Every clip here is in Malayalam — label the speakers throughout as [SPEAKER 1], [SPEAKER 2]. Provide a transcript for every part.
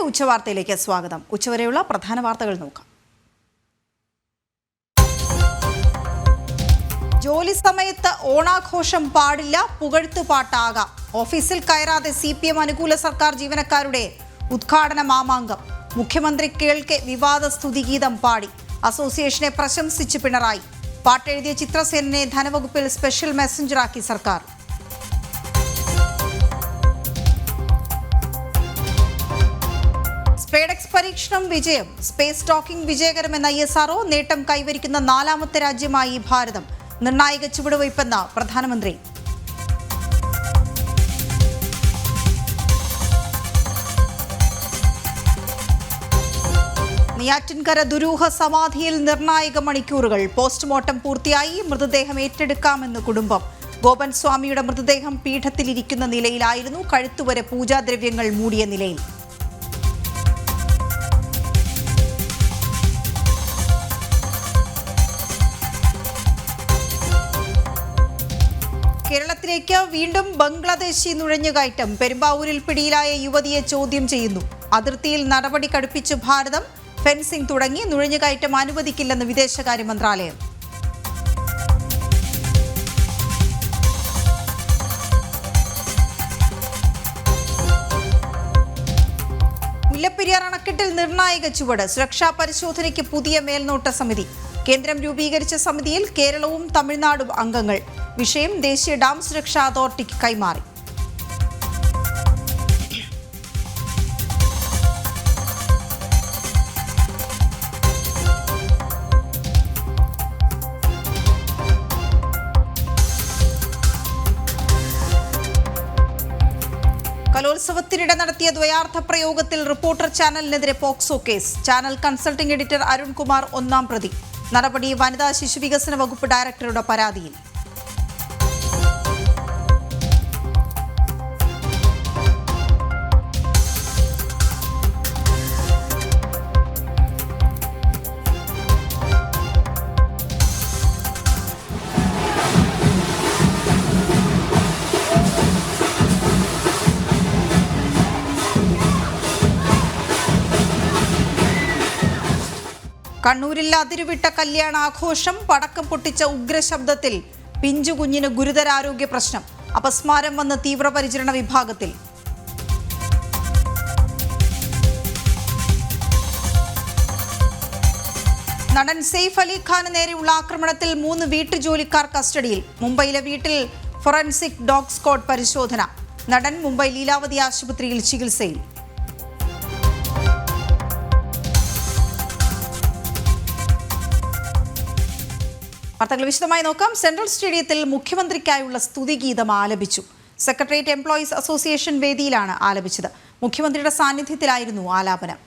[SPEAKER 1] ഉച്ചവാർത്തയിലേക്ക് സ്വാഗതം. ഉച്ചവരെയുള്ള പ്രധാന വാർത്തകൾ നോക്കാം. ജോലി സമയത്ത് ഓണാഘോഷം പാടില്ല, പുകഴ്ത്തുപാട്ടാകാം. ഓഫീസിൽ കയറാതെ CPM അനുകൂല സർക്കാർ ജീവനക്കാരുടെ ഉദ്ഘാടന മാമാങ്കം. മുഖ്യമന്ത്രി കേൾക്കെ വിവാദ സ്തുതിഗീതം പാടി. അസോസിയേഷനെ പ്രശംസിച്ച് പിണറായി. പാട്ടെഴുതിയ ചിത്രസേനനെ ധനവകുപ്പിൽ സ്പെഷ്യൽ മെസ്സഞ്ചറാക്കി സർക്കാർ. സ്പേഡെക്സ് പരീക്ഷണം വിജയം. സ്പേസ് ടോക്കിംഗ് വിജയകരമെന്ന ISRO. നേട്ടം കൈവരിക്കുന്ന 4ാമത്തെ രാജ്യമായി ഭാരതം. നിർണായക ചുവടുവയ്പ്പെന്ന പ്രധാനമന്ത്രി. നെയ്യാറ്റിൻകര ദുരൂഹ സമാധിയിൽ നിർണായക മണിക്കൂറുകൾ. പോസ്റ്റ്മോർട്ടം പൂർത്തിയായി. മൃതദേഹം ഏറ്റെടുക്കാമെന്ന് കുടുംബം. ഗോപൻ സ്വാമിയുടെ മൃതദേഹം പീഠത്തിലിരിക്കുന്ന നിലയിലായിരുന്നു. കഴുത്തുവരെ പൂജാദ്രവ്യങ്ങൾ മൂടിയ നിലയിൽ. കേരളത്തിലേക്ക് വീണ്ടും ബംഗ്ലാദേശി നുഴഞ്ഞുകയറ്റം. പെരുമ്പാവൂരിൽ പിടിയിലായ യുവതിയെ ചോദ്യം ചെയ്യുന്നു. അതിർത്തിയിൽ നടപടി കടുപ്പിച്ച് ഭാരതം. ഫെൻസിംഗ് തുടങ്ങി. നുഴഞ്ഞുകയറ്റം അനുവദിക്കില്ലെന്ന് വിദേശകാര്യ മന്ത്രാലയം. മുല്ലപ്പെരിയാർ അണക്കെട്ടിൽ നിർണായക ചുവട്. സുരക്ഷാ പരിശോധനയ്ക്ക് പുതിയ മേൽനോട്ട സമിതി. കേന്ദ്രം രൂപീകരിച്ച സമിതിയിൽ കേരളവും തമിഴ്നാടും അംഗങ്ങൾ. വിഷയം ദേശീയ ഡാം സുരക്ഷാ അതോറിറ്റിക്ക് കൈമാറി. കലോത്സവത്തിനിടെ നടത്തിയ ദ്വയാർത്ഥ പ്രയോഗത്തിൽ റിപ്പോർട്ടർ ചാനലിനെതിരെ POCSO case. Channel consulting editor Arunkumar 1ാം പ്രതി. നടപടി വനിതാ ശിശുവികസന വകുപ്പ് ഡയറക്ടറുടെ പരാതിയിൽ. കണ്ണൂരിൽ അതിരുവിട്ട കല്യാണാഘോഷം. പടക്കം പൊട്ടിച്ച ഉഗ്രശബ്ദത്തിൽ പിഞ്ചുകുഞ്ഞിന് ഗുരുതരാരോഗ്യ പ്രശ്നം. അപസ്മാരം വന്ന് തീവ്രപരിചരണ വിഭാഗത്തിൽ. നടൻ സെയ്ഫ് അലി ഖാന് നേരെയുള്ള ആക്രമണത്തിൽ 3 വീട്ടുജോലിക്കാർ കസ്റ്റഡിയിൽ. മുംബൈയിലെ വീട്ടിൽ ഫോറൻസിക് ഡോഗ് സ്ക്വാഡ് പരിശോധന. നടൻ മുംബൈ ലീലാവതി ആശുപത്രിയിൽ ചികിത്സയിൽ. വാർത്തകൾ വിശദമായി നോക്കാം. സെൻട്രൽ സ്റ്റേഡിയത്തിൽ മുഖ്യമന്ത്രിക്കായുള്ള സ്തുതിഗീതം ആലപിച്ചു. സെക്രട്ടേറിയറ്റ് എംപ്ലോയീസ് അസോസിയേഷൻ വേദിയിലാണ് ആലപിച്ചത്. മുഖ്യമന്ത്രിയുടെ സാന്നിധ്യത്തിലായിരുന്നു ആലാപനം.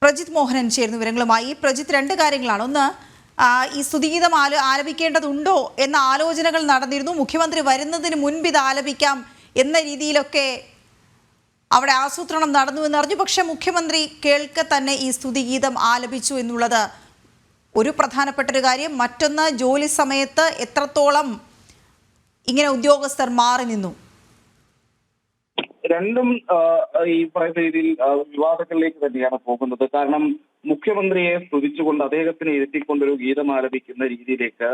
[SPEAKER 1] പ്രജിത് മോഹനൻ ചേർന്ന വിവരങ്ങളുമായി. പ്രജിത്ത്, 2 കാര്യങ്ങളാണ്. ഒന്ന്, ഈ സ്തുതിഗീതം ആലപിക്കേണ്ടതുണ്ടോ എന്ന ആലോചനകൾ നടന്നിരുന്നു. മുഖ്യമന്ത്രി വരുന്നതിന് മുൻപ് ഇത് ആലപിക്കാം എന്ന രീതിയിലൊക്കെ അവിടെ ആസൂത്രണം നടന്നു എന്നറിഞ്ഞു. പക്ഷെ മുഖ്യമന്ത്രി കേൾക്കെ തന്നെ ഈ സ്തുതിഗീതം ആലപിച്ചു എന്നുള്ളത് ഒരു പ്രധാനപ്പെട്ട കാര്യം. മറ്റൊന്ന്, ജോലി സമയത്ത് എത്രത്തോളം ഇങ്ങനെ ഉദ്യോഗസ്ഥർ മാറി നിന്നു?
[SPEAKER 2] രണ്ടും ഈ പറയുന്ന രീതിയിൽ വിവാദങ്ങളിലേക്ക് തന്നെയാണ് പോകുന്നത്. കാരണം മുഖ്യമന്ത്രിയെ സ്തുതിച്ചുകൊണ്ട് അദ്ദേഹത്തിനെ ഇരുത്തിക്കൊണ്ടൊരു ഗീതം ആലപിക്കുന്ന രീതിയിലേക്ക്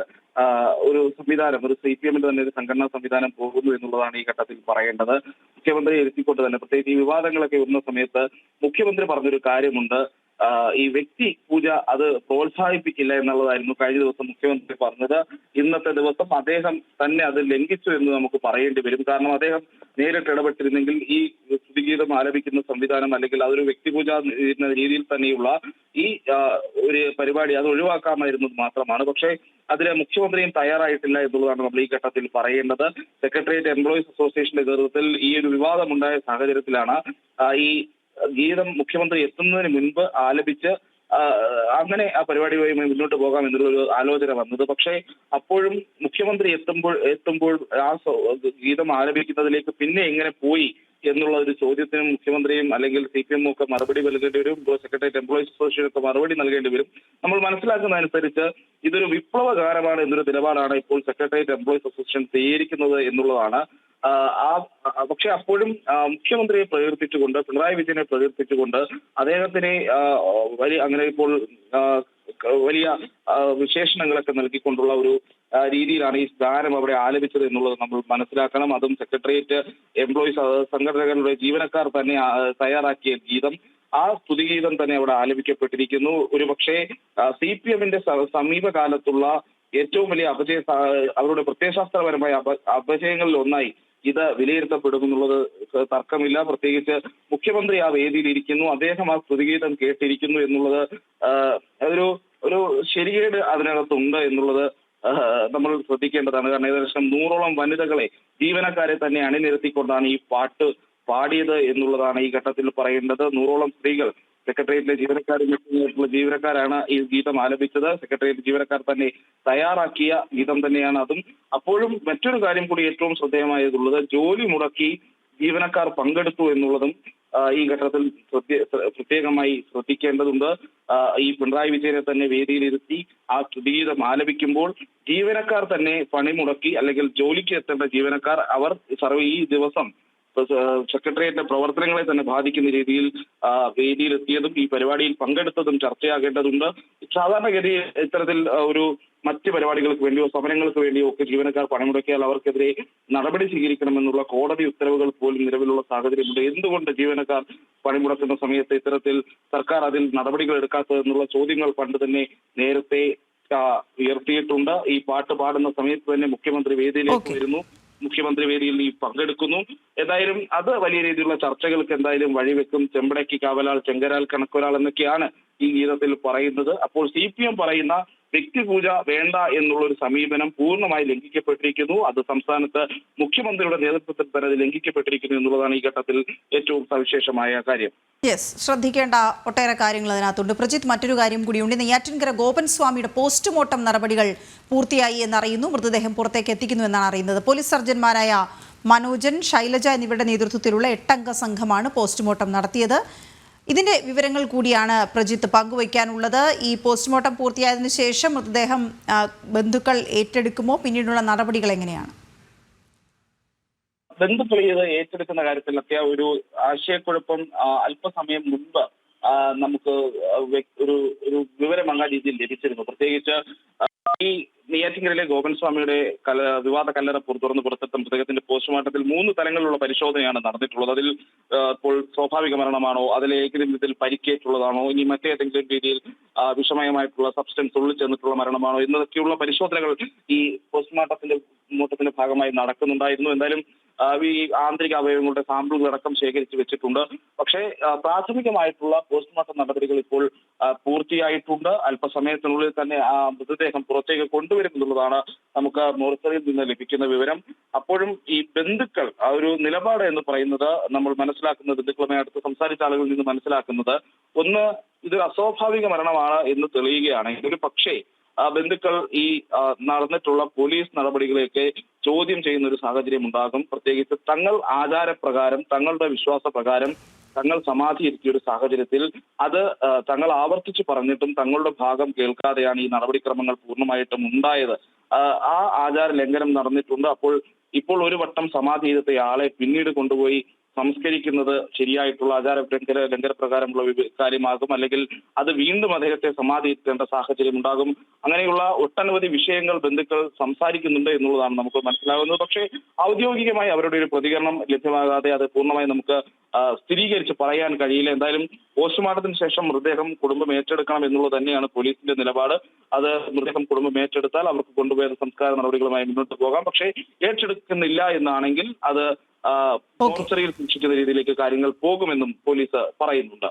[SPEAKER 2] ഒരു സംവിധാനം, ഒരു CPMന്റെ തന്നെ ഒരു സംഘടനാ സംവിധാനം പോകുന്നു എന്നുള്ളതാണ് ഈ ഘട്ടത്തിൽ പറയേണ്ടത്. മുഖ്യമന്ത്രിയെ ഇരുത്തിക്കൊണ്ട് തന്നെ, പ്രത്യേകിച്ച് ഈ വിവാദങ്ങളൊക്കെ വരുന്ന സമയത്ത് മുഖ്യമന്ത്രി പറഞ്ഞൊരു കാര്യമുണ്ട്. ഈ വ്യക്തി പൂജ അത് പ്രോത്സാഹിപ്പിക്കില്ല എന്നുള്ളതായിരുന്നു കഴിഞ്ഞ ദിവസം മുഖ്യമന്ത്രി പറഞ്ഞത്. ഇന്നത്തെ ദിവസം അദ്ദേഹം തന്നെ അത് ലംഘിച്ചു എന്ന് നമുക്ക് പറയേണ്ടി വരും. കാരണം അദ്ദേഹം നേരിട്ട് ഇടപെട്ടിരുന്നെങ്കിൽ ഈ സ്തുതിഗീതം ആലപിക്കുന്ന സംവിധാനം, അല്ലെങ്കിൽ അതൊരു വ്യക്തിപൂജ എന്ന രീതിയിൽ തന്നെയുള്ള ഈ ഒരു പരിപാടി അത് ഒഴിവാക്കാമായിരുന്നത് മാത്രമാണ്. പക്ഷേ അതിന് മുഖ്യമന്ത്രിയും തയ്യാറായിട്ടില്ല എന്നുള്ളതാണ് നമ്മൾ ഈ ഘട്ടത്തിൽ പറയേണ്ടത്. സെക്രട്ടേറിയറ്റ് എംപ്ലോയീസ് അസോസിയേഷന്റെ നേതൃത്വത്തിൽ ഈ ഒരു വിവാദമുണ്ടായ സാഹചര്യത്തിലാണ് ഈ ഗീതം മുഖ്യമന്ത്രി എത്തുന്നതിന് മുൻപ് ആലപിച്ച് അങ്ങനെ ആ പരിപാടിയുമായി മുന്നോട്ട് പോകാം എന്നുള്ളൊരു ആലോചന വന്നത്. പക്ഷേ അപ്പോഴും മുഖ്യമന്ത്രി എത്തുമ്പോൾ ആ ഗീതം ആലപിക്കുന്നതിലേക്ക് പിന്നെ എങ്ങനെ പോയി എന്നുള്ള ഒരു ചോദ്യത്തിനും മുഖ്യമന്ത്രിയും അല്ലെങ്കിൽ CPM ഒക്കെ മറുപടി നൽകേണ്ടി വരും. സെക്രട്ടേറിയറ്റ് എംപ്ലോയീസ് അസോസിയേഷൻ ഒക്കെ മറുപടി നൽകേണ്ടി വരും. നമ്മൾ മനസ്സിലാക്കുന്ന അനുസരിച്ച് ഇതൊരു വിപ്ലവകാരമാണ് എന്നൊരു നിലപാടാണ് ഇപ്പോൾ സെക്രട്ടേറിയറ്റ് എംപ്ലോയീസ് അസോസിയേഷൻ സ്വീകരിക്കുന്നത് എന്നുള്ളതാണ്. പക്ഷെ അപ്പോഴും മുഖ്യമന്ത്രിയെ പ്രകീർത്തിച്ചുകൊണ്ട്, പിണറായി വിജയനെ പ്രകീർത്തിച്ചുകൊണ്ട് അദ്ദേഹത്തിനെ അങ്ങനെ ഇപ്പോൾ വലിയ വിശേഷണങ്ങളൊക്കെ നൽകിക്കൊണ്ടുള്ള ഒരു രീതിയിലാണ് ഈ ഗാനം അവിടെ ആലപിച്ചത് എന്നുള്ളത് നമ്മൾ മനസ്സിലാക്കണം. അതും സെക്രട്ടേറിയറ്റ് എംപ്ലോയീസ് സംഘടനകളുടെ ജീവനക്കാർ തന്നെ തയ്യാറാക്കിയ ഗീതം, ആ സ്തുതിഗീതം തന്നെ അവിടെ ആലപിക്കപ്പെട്ടിരിക്കുന്നു. ഒരു പക്ഷേ CPM-ന്റെ സമീപകാലത്തുള്ള ഏറ്റവും വലിയ അവരുടെ പ്രത്യയശാസ്ത്രപരമായ അപജയങ്ങളിൽ ഒന്നായി ഇത് വിലയിരുത്തപ്പെടുമെന്നുള്ളത് തർക്കമില്ല. പ്രത്യേകിച്ച് മുഖ്യമന്ത്രി ആ വേദിയിൽ ഇരിക്കുന്നു, അദ്ദേഹം ആ സ്തുതിഗീതം കേട്ടിരിക്കുന്നു എന്നുള്ളത് ഒരു ശരിയേട് അതിനകത്തുണ്ട് എന്നുള്ളത് നമ്മൾ ശ്രദ്ധിക്കേണ്ടതാണ്. കാരണം ഏകദേശം 100ഓളം വനിതകളെ, ജീവനക്കാരെ തന്നെ അണിനിരത്തിക്കൊണ്ടാണ് ഈ പാട്ട് പാടിയത് എന്നുള്ളതാണ് ഈ ഘട്ടത്തിൽ പറയേണ്ടത്. 100ഓളം സ്ത്രീകൾ, സെക്രട്ടേറിയറ്റിലെ ജീവനക്കാരാണ് ഈ ഗീതം ആലപിച്ചത്. സെക്രട്ടേറിയറ്റ് ജീവനക്കാർ തന്നെ തയ്യാറാക്കിയ ഗീതം തന്നെയാണ് അതും. അപ്പോഴും മറ്റൊരു കാര്യം കൂടി ഏറ്റവും ശ്രദ്ധേയമായതുള്ളത്, ജോലി മുടക്കി ജീവനക്കാർ പങ്കെടുത്തു എന്നുള്ളതും ഈ ഘട്ടത്തിൽ പ്രത്യേകമായി ശ്രദ്ധിക്കേണ്ടതുണ്ട്. ഈ പിണറായി വിജയനെ തന്നെ വേദിയിലിരുത്തി ആ ഗീതം ആലപിക്കുമ്പോൾ ജീവനക്കാർ തന്നെ പണിമുടക്കി, അല്ലെങ്കിൽ ജോലിക്ക് എത്തേണ്ട ജീവനക്കാർ അവർ ഈ ദിവസം സെക്രട്ടേറിയറ്റിന്റെ പ്രവർത്തനങ്ങളെ തന്നെ ബാധിക്കുന്ന രീതിയിൽ വേദിയിലെത്തിയതും ഈ പരിപാടിയിൽ പങ്കെടുത്തതും ചർച്ചയാകേണ്ടതുണ്ട്. സാധാരണഗതിയിൽ ഇത്തരത്തിൽ മറ്റ് പരിപാടികൾക്ക് വേണ്ടിയോ സമരങ്ങൾക്ക് വേണ്ടിയോ ഒക്കെ ജീവനക്കാർ പണിമുടക്കിയാൽ അവർക്കെതിരെ നടപടി സ്വീകരിക്കണമെന്നുള്ള കോടതി ഉത്തരവുകൾ പോലും നിലവിലുള്ള സാഹചര്യമുണ്ട്. എന്തുകൊണ്ട് ജീവനക്കാർ പണിമുടക്കുന്ന സമയത്ത് ഇത്തരത്തിൽ സർക്കാർ അതിൽ നടപടികൾ എടുക്കാത്തതെന്നുള്ള ചോദ്യങ്ങൾ പണ്ട് തന്നെ നേരത്തെ ഉയർത്തിയിട്ടുണ്ട്. ഈ പാട്ട് പാടുന്ന സമയത്ത് തന്നെ മുഖ്യമന്ത്രി വേദിയിലേക്ക് വരുന്നു, മുഖ്യമന്ത്രി വേദിയിൽ പങ്കെടുക്കുന്നു. ഏതായാലും അത് വലിയ രീതിയിലുള്ള ചർച്ചകൾക്ക് എന്തായാലും വഴിവെക്കും. ചെമ്പടയ്ക്ക് കാവലാൾ, ചെങ്കരാൽ കണക്കൊരാൾ എന്നൊക്കെയാണ് ഈ ഗീതത്തിൽ പറയുന്നത്. അപ്പോൾ CPM പറയുന്ന വ്യക്തിപൂജ വേണ്ട എന്നുള്ളൊരു സമീപനം പൂർണ്ണമായി ലംഘിക്കപ്പെട്ടിരിക്കുന്നു. അത് സംസ്ഥാനത്ത് മുഖ്യമന്ത്രിയുടെ നേതൃത്വത്തിൽ തന്നെ അത് ലംഘിക്കപ്പെട്ടിരിക്കുന്നു എന്നുള്ളതാണ് ഈ ഘട്ടത്തിൽ ഏറ്റവും സവിശേഷമായ കാര്യം.
[SPEAKER 1] ശ്രദ്ധിക്കേണ്ട ഒട്ടേറെ കാര്യങ്ങൾ അതിനകത്തുണ്ട്. പ്രജിത്ത്, മറ്റൊരു കാര്യം കൂടിയുണ്ട്. നെയ്യാറ്റിൻകര ഗോപൻ സ്വാമിയുടെ പോസ്റ്റ്മോർട്ടം നടപടികൾ പൂർത്തിയായി എന്നറിയുന്നു. മൃതദേഹം പുറത്തേക്ക് എത്തിക്കുന്നു എന്നാണ് അറിയുന്നത്. പോലീസ് സർജന്മാരായ മനോജൻ, ശൈലജ എന്നിവരുടെ നേതൃത്വത്തിലുള്ള 8-അംഗ സംഘമാണ് പോസ്റ്റ്മോർട്ടം നടത്തിയത്. ഇതിന്റെ വിവരങ്ങൾ കൂടിയാണ് പ്രജിത്ത് പങ്കുവയ്ക്കാനുള്ളത്. ഈ പോസ്റ്റ്മോർട്ടം പൂർത്തിയായതിനു ശേഷം മൃതദേഹം ബന്ധുക്കൾ ഏറ്റെടുക്കുമോ? പിന്നീടുള്ള നടപടികൾ എങ്ങനെയാണ്?
[SPEAKER 2] ബന്ധുക്കൾ ഇത് ഏറ്റെടുക്കുന്ന കാര്യത്തിലൊക്കെ ഒരു ആശയക്കുഴപ്പം അല്പസമയം മുൻപ് നമുക്ക് ഒരു വിവരം അങ്ങാ രീതിയിൽ ലഭിച്ചിരുന്നു. പ്രത്യേകിച്ച് ഈ നെയ്യാറ്റിൻകരയിലെ ഗോപൻ സ്വാമിയുടെ വിവാദ കല്ലറ തുറന്ന് പുറത്തെടുത്ത മൃതദേഹത്തിന്റെ പോസ്റ്റ്മോർട്ടത്തിൽ 3 തലങ്ങളിലുള്ള പരിശോധനയാണ് നടന്നിട്ടുള്ളത്. അതിൽ ഇപ്പോൾ സ്വാഭാവിക മരണമാണോ, അതിലേതെങ്കിലും ഇതിൽ പരിക്കേറ്റുള്ളതാണോ, ഇനി മറ്റേതെങ്കിലും രീതിയിൽ വിഷമയമായിട്ടുള്ള സബ്സ്റ്റൻസ് ഉള്ളിൽ ചെന്നിട്ടുള്ള മരണമാണോ എന്നതൊക്കെയുള്ള പരിശോധനകൾ ഈ പോസ്റ്റ്മോർട്ടത്തിന്റെ ഭാഗമായി നടക്കുന്നുണ്ടായിരുന്നു. എന്തായാലും ഈ ആന്തരിക അവയവങ്ങളുടെ സാമ്പിളുകളടക്കം ശേഖരിച്ചു വെച്ചിട്ടുണ്ട്. പക്ഷേ പ്രാഥമികമായിട്ടുള്ള പോസ്റ്റ്മോർട്ടം നടപടികൾ ഇപ്പോൾ പൂർത്തിയായിട്ടുണ്ട്. അല്പസമയത്തിനുള്ളിൽ തന്നെ ആ മൃതദേഹം പുറത്തേക്ക് കൊണ്ടുവരും എന്നുള്ളതാണ് നമുക്ക് മോർച്ചറിയിൽ നിന്ന് ലഭിക്കുന്ന വിവരം. അപ്പോഴും ഈ ബന്ധുക്കൾ ഒരു നിലപാട് എന്ന് പറയുന്നത് നമ്മൾ മനസ്സിലാക്കുന്നത്, ബന്ധുക്കളുമായി അടുത്ത് സംസാരിച്ച ആളുകളിൽ നിന്ന് മനസ്സിലാക്കുന്നത്, ഒന്ന്, ഇതൊരു അസ്വാഭാവിക മരണമാണ് എന്ന് തെളിയുകയാണെങ്കിൽ ഒരു പക്ഷേ ബന്ധുക്കൾ ഈ നടന്നിട്ടുള്ള പോലീസ് നടപടികളെയൊക്കെ ചോദ്യം ചെയ്യുന്ന ഒരു സാഹചര്യം ഉണ്ടാകും. പ്രത്യേകിച്ച് തങ്ങൾ ആചാരപ്രകാരം, തങ്ങളുടെ വിശ്വാസപ്രകാരം തങ്ങൾ സമാധി ഇരുത്തിയ ഒരു സാഹചര്യത്തിൽ അത് തങ്ങൾ ആവർത്തിച്ച് പറഞ്ഞിട്ടും തങ്ങളുടെ ഭാഗം കേൾക്കാതെയാണ് ഈ നടപടിക്രമങ്ങൾ പൂർണ്ണമായിട്ടും ഉണ്ടായത്. ആ ആചാര ലംഘനം നടന്നിട്ടുണ്ട്. ഇപ്പോൾ ഒരു വട്ടം സമാധി ഇരുത്തിയ ആളെ പിന്നീട് കൊണ്ടുപോയി സംസ്കരിക്കുന്നത് ശരിയായിട്ടുള്ള ആചാര ലംഘനപ്രകാരമുള്ള കാര്യമാകും, അല്ലെങ്കിൽ അത് വീണ്ടും അദ്ദേഹത്തെ സമാധിയിരുത്തേണ്ട സാഹചര്യം ഉണ്ടാകും. അങ്ങനെയുള്ള ഒട്ടനവധി വിഷയങ്ങൾ ബന്ധുക്കൾ സംസാരിക്കുന്നുണ്ട് എന്നുള്ളതാണ് നമുക്ക് മനസ്സിലാകുന്നത്. പക്ഷേ ഔദ്യോഗികമായി അവരുടെ ഒരു പ്രതികരണം ലഭ്യമാകാതെ അത് പൂർണ്ണമായി നമുക്ക് സ്ഥിരീകരിച്ച് പറയാൻ കഴിയില്ല. എന്തായാലും പോസ്റ്റ്മോർട്ടത്തിന് ശേഷം മൃതദേഹം കുടുംബം ഏറ്റെടുക്കണം എന്നുള്ളത് തന്നെയാണ് പോലീസിന്റെ നിലപാട്. അത് മൃതദേഹം കുടുംബം ഏറ്റെടുത്താൽ അവർക്ക് കൊണ്ടുപോയ സംസ്കാര നടപടികളുമായി മുന്നോട്ട് പോകാം. പക്ഷേ ഏറ്റെടുക്കുന്നില്ല എന്നാണെങ്കിൽ അത് മോർച്ചറിയിൽ സൂക്ഷിക്കുന്ന രീതിയിലേക്ക് കാര്യങ്ങൾ പോകുമെന്നും പോലീസ് പറയുന്നുണ്ട്.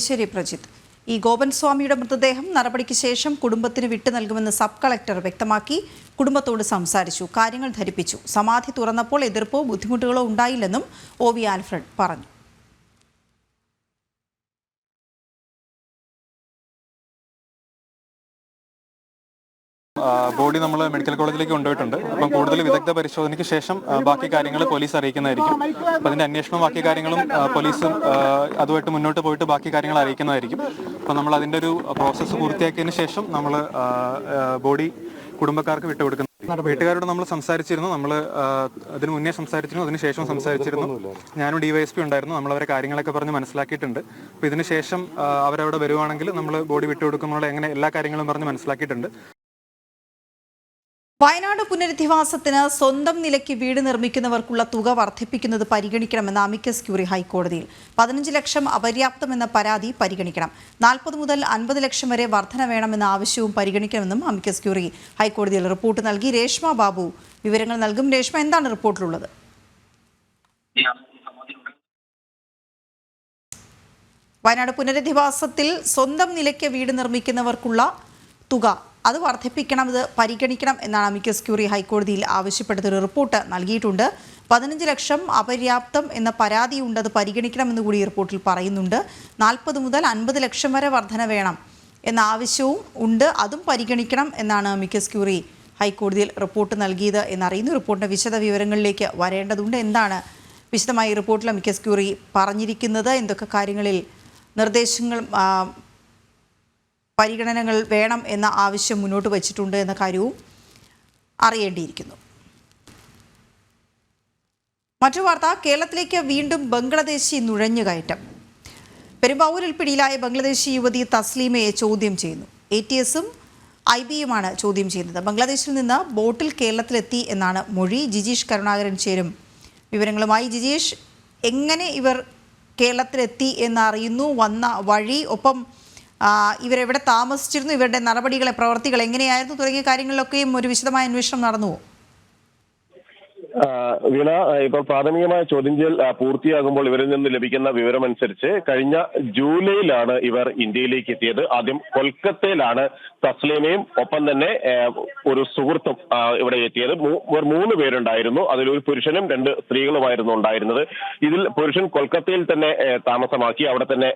[SPEAKER 1] ശരി പ്രജിത്ത്. ഈ ഗോപൻ സ്വാമിയുടെ മൃതദേഹം നടപടിക്ക് ശേഷം കുടുംബത്തിന് വിട്ടു നൽകുമെന്ന് സബ് കളക്ടർ വ്യക്തമാക്കി. കുടുംബത്തോട് സംസാരിച്ചു, കാര്യങ്ങൾ ധരിപ്പിച്ചു. സമാധി തുറന്നപ്പോൾ എതിർപ്പോ ബുദ്ധിമുട്ടുകളോ ഉണ്ടായില്ലെന്നും OV ആൽഫ്രഡ് പറഞ്ഞു.
[SPEAKER 3] ബോഡി നമ്മൾ മെഡിക്കൽ കോളേജിലേക്ക് കൊണ്ടുപോയിട്ടുണ്ട്. അപ്പം കൂടുതൽ വിദഗ്ധ പരിശോധനയ്ക്ക് ശേഷം ബാക്കി കാര്യങ്ങൾ പോലീസ് അറിയിക്കുന്നതായിരിക്കും. അപ്പം അതിൻ്റെ അന്വേഷണവും ബാക്കി കാര്യങ്ങളും പോലീസും അതുമായിട്ട് മുന്നോട്ട് പോയിട്ട് ബാക്കി കാര്യങ്ങൾ അറിയിക്കുന്നതായിരിക്കും. അപ്പം നമ്മൾ അതിൻ്റെ ഒരു പ്രോസസ്സ് പൂർത്തിയാക്കിയതിന് ശേഷം നമ്മൾ ബോഡി കുടുംബക്കാർക്ക് വിട്ടുകൊടുക്കുന്നതായിരിക്കും. വീട്ടുകാരോട് നമ്മൾ സംസാരിച്ചിരുന്നു. നമ്മൾ അതിന് മുന്നേ സംസാരിച്ചിരുന്നു, അതിന് ശേഷം സംസാരിച്ചിരുന്നു. ഞാനും DYSP ഉണ്ടായിരുന്നു. നമ്മൾ അവരെ കാര്യങ്ങളൊക്കെ പറഞ്ഞ് മനസ്സിലാക്കിയിട്ടുണ്ട്. അപ്പോൾ ഇതിന് ശേഷം അവരവിടെ വരുവാണെങ്കിൽ നമ്മൾ ബോഡി വിട്ടുകൊടുക്കുന്നുള്ള എങ്ങനെ എല്ലാ കാര്യങ്ങളും പറഞ്ഞ് മനസ്സിലാക്കിയിട്ടുണ്ട്.
[SPEAKER 1] വയനാട് പുനരധിവാസത്തിന് സ്വന്തം നിലയ്ക്ക് വീട് നിർമ്മിക്കുന്നവർക്കുള്ള തുക വർദ്ധിപ്പിക്കുന്നത് പരിഗണിക്കണമെന്ന് അമിക്കസ് ക്യൂറി ഹൈക്കോടതിയിൽ. 15 ലക്ഷം അപര്യാപ്തമെന്ന പരാതി പരിഗണിക്കണം. 40 മുതൽ 50 ലക്ഷം വരെ വർധന വേണമെന്ന ആവശ്യവും പരിഗണിക്കണമെന്നും അമിക്കസ് ക്യൂറി ഹൈക്കോടതിയിൽ റിപ്പോർട്ട് നൽകി. രേഷ്മ ബാബു വിവരങ്ങൾ നൽകും. രേഷ്മ, എന്താണ് റിപ്പോർട്ടിലുള്ളത്? വയനാട് പുനരധിവാസത്തിൽ സ്വന്തം നിലയ്ക്ക് വീട് നിർമ്മിക്കുന്നവർക്കുള്ള തുക അത് വർദ്ധിപ്പിക്കണം, ഇത് പരിഗണിക്കണം എന്നാണ് അമിക്കസ് ക്യൂറി ഹൈക്കോടതിയിൽ ആവശ്യപ്പെട്ടത്. ഒരു റിപ്പോർട്ട് നൽകിയിട്ടുണ്ട്. 15 ലക്ഷം അപര്യാപ്തം എന്ന പരാതിയുണ്ട്, അത് പരിഗണിക്കണമെന്ന് കൂടി ഈ റിപ്പോർട്ടിൽ പറയുന്നുണ്ട്. 40 മുതൽ 50 ലക്ഷം വരെ വർധന വേണം എന്ന ആവശ്യവും ഉണ്ട്, അതും പരിഗണിക്കണം എന്നാണ് അമിക്കസ് ക്യൂറി ഹൈക്കോടതിയിൽ റിപ്പോർട്ട് നൽകിയത് എന്നറിയുന്നു. റിപ്പോർട്ടിൻ്റെ വിശദ വിവരങ്ങളിലേക്ക് വരേണ്ടതുണ്ട്. എന്താണ് വിശദമായി റിപ്പോർട്ടിൽ അമിക്കസ് ക്യൂറി പറഞ്ഞിരിക്കുന്നത്? എന്തൊക്കെ കാര്യങ്ങളിൽ നിർദ്ദേശങ്ങൾ പരിഗണനകൾ വേണം എന്ന ആവശ്യം മുന്നോട്ട് വച്ചിട്ടുണ്ട് എന്ന കാര്യവും അറിയേണ്ടിയിരിക്കുന്നു. മറ്റു വാർത്ത, കേരളത്തിലേക്ക് വീണ്ടും ബംഗ്ലാദേശി നുഴഞ്ഞുകയറ്റം. പെരുമ്പാവൂരിൽ പിടിയിലായ ബംഗ്ലാദേശി യുവതി തസ്ലീമയെ ചോദ്യം ചെയ്യുന്നു. ATSഉം IBയുമാണ് ചോദ്യം ചെയ്യുന്നത്. ബംഗ്ലാദേശിൽ നിന്ന് ബോട്ടിൽ കേരളത്തിലെത്തി എന്നാണ് മൊഴി. ജിജീഷ് കരുണാകരൻ ചേരും വിവരങ്ങളുമായി. ജിജീഷ്, എങ്ങനെ ഇവർ കേരളത്തിലെത്തി എന്നറിയുന്നു? വന്ന വഴി, ഒപ്പം ഇവരെവിടെ താമസിച്ചിരുന്നു, ഇവരുടെ നടപടികളെ, പ്രവർത്തികൾ എങ്ങനെയായിരുന്നു തുടങ്ങിയ കാര്യങ്ങളിലൊക്കെയും ഒരു വിശദമായ അന്വേഷണം നടന്നുവോ?
[SPEAKER 4] വീണ, ഇപ്പോൾ പ്രാഥമികമായ ചോദ്യം ചെയ്യൽ പൂർത്തിയാകുമ്പോൾ ഇവരിൽ നിന്ന് ലഭിക്കുന്ന വിവരമനുസരിച്ച് കഴിഞ്ഞ ജൂലൈയിലാണ് ഇവർ ഇന്ത്യയിലേക്ക് എത്തിയത്. ആദ്യം കൊൽക്കത്തയിലാണ് തസ്ലീമയും ഒപ്പം തന്നെ ഒരു സുഹൃത്തും ഇവിടെ എത്തിയത്. ഇവർ 3 പേരുണ്ടായിരുന്നു. അതിലൊരു പുരുഷനും 2 സ്ത്രീകളുമായിരുന്നു ഉണ്ടായിരുന്നത്. ഇതിൽ പുരുഷൻ കൊൽക്കത്തയിൽ തന്നെ താമസമാക്കി, അവിടെ തന്നെ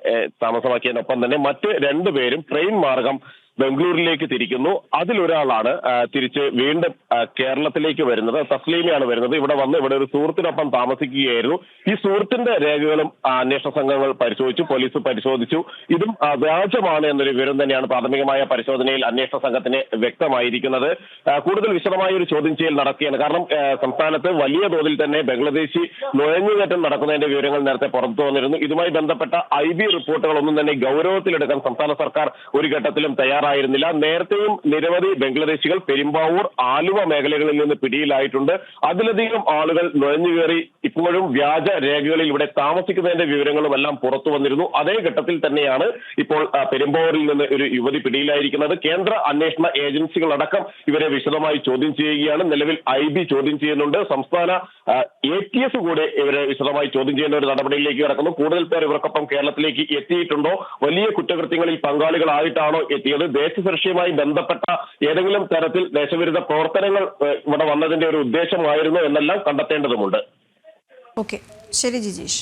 [SPEAKER 4] താമസമാക്കിയതിനൊപ്പം തന്നെ മറ്റ് 2 പേരും ട്രെയിൻ മാർഗം ബംഗളൂരിലേക്ക് തിരിക്കുന്നു. അതിലൊരാളാണ് തിരിച്ച് വീണ്ടും കേരളത്തിലേക്ക് വരുന്നത്. തസ്ലീമയാണ് വരുന്നത്. ഇവിടെ വന്ന് ഇവിടെ ഒരു സുഹൃത്തിനൊപ്പം താമസിക്കുകയായിരുന്നു. ഈ സുഹൃത്തിന്റെ രേഖകളും അന്വേഷണ സംഘങ്ങൾ പരിശോധിച്ചു, പോലീസ് പരിശോധിച്ചു. ഇതും വ്യാജമാണ് എന്നൊരു വിവരം തന്നെയാണ് പ്രാഥമികമായ പരിശോധനയിൽ അന്വേഷണ സംഘത്തിന് വ്യക്തമായിരിക്കുന്നത്. കൂടുതൽ വിശദമായ ഒരു ചോദ്യം ചെയ്യൽ നടക്കുകയാണ്. കാരണം സംസ്ഥാനത്ത് വലിയ തോതിൽ തന്നെ ബംഗ്ലാദേശി നുഴഞ്ഞുകയറ്റം നടക്കുന്നതിന്റെ വിവരങ്ങൾ നേരത്തെ പുറത്തു വന്നിരുന്നു. ഇതുമായി ബന്ധപ്പെട്ട IB റിപ്പോർട്ടുകളൊന്നും തന്നെ ഗൗരവത്തിലെടുക്കാൻ സംസ്ഥാന സർക്കാർ ഒരു ഘട്ടത്തിലും തയ്യാറായിരുന്നില്ല. നേരത്തെയും നിരവധി ബംഗ്ലാദേശികൾ പെരുമ്പാവൂർ, ആലുവ മേഖലകളിൽ നിന്ന് പിടിയിലായിട്ടുണ്ട്. അതിലധികം ആളുകൾ നുഴഞ്ഞുകയറി ഇപ്പോഴും വ്യാജ രേഖകളിൽ ഇവിടെ താമസിക്കുന്നതിന്റെ വിവരങ്ങളും എല്ലാം പുറത്തു വന്നിരുന്നു. അതേ ഘട്ടത്തിൽ തന്നെയാണ് ഇപ്പോൾ പെരുമ്പാവൂരിൽ നിന്ന് ഒരു യുവതി പിടിയിലായിരിക്കുന്നത്. കേന്ദ്ര അന്വേഷണ ഏജൻസികളടക്കം ഇവരെ വിശദമായി ചോദ്യം ചെയ്യുകയാണ്. നിലവിൽ IB ചോദ്യം ചെയ്യുന്നുണ്ട്. സംസ്ഥാന ATS കൂടെ ഇവരെ വിശദമായി ചോദ്യം ചെയ്യുന്ന ഒരു നടപടിയിലേക്ക് കിടക്കുന്നു. കൂടുതൽ പേർ ഇവർക്കൊപ്പം കേരളത്തിലേക്ക് എത്തിയിട്ടുണ്ടോ, വലിയ കുറ്റകൃത്യങ്ങളിൽ പങ്കാളികളായിട്ടാണോ എത്തിയത്, ദേശസുരക്ഷയുമായി ബന്ധപ്പെട്ട ഏതെങ്കിലും തരത്തിൽ ദേശവിരുദ്ധ പ്രവർത്തനങ്ങൾ ഇവിടെ വന്നതിന്റെ ഒരു ഉദ്ദേശമായിരുന്നു എന്നെല്ലാം കണ്ടെത്തേണ്ടതുണ്ട്.
[SPEAKER 1] ഓക്കെ, ശരി ജിജീഷ്.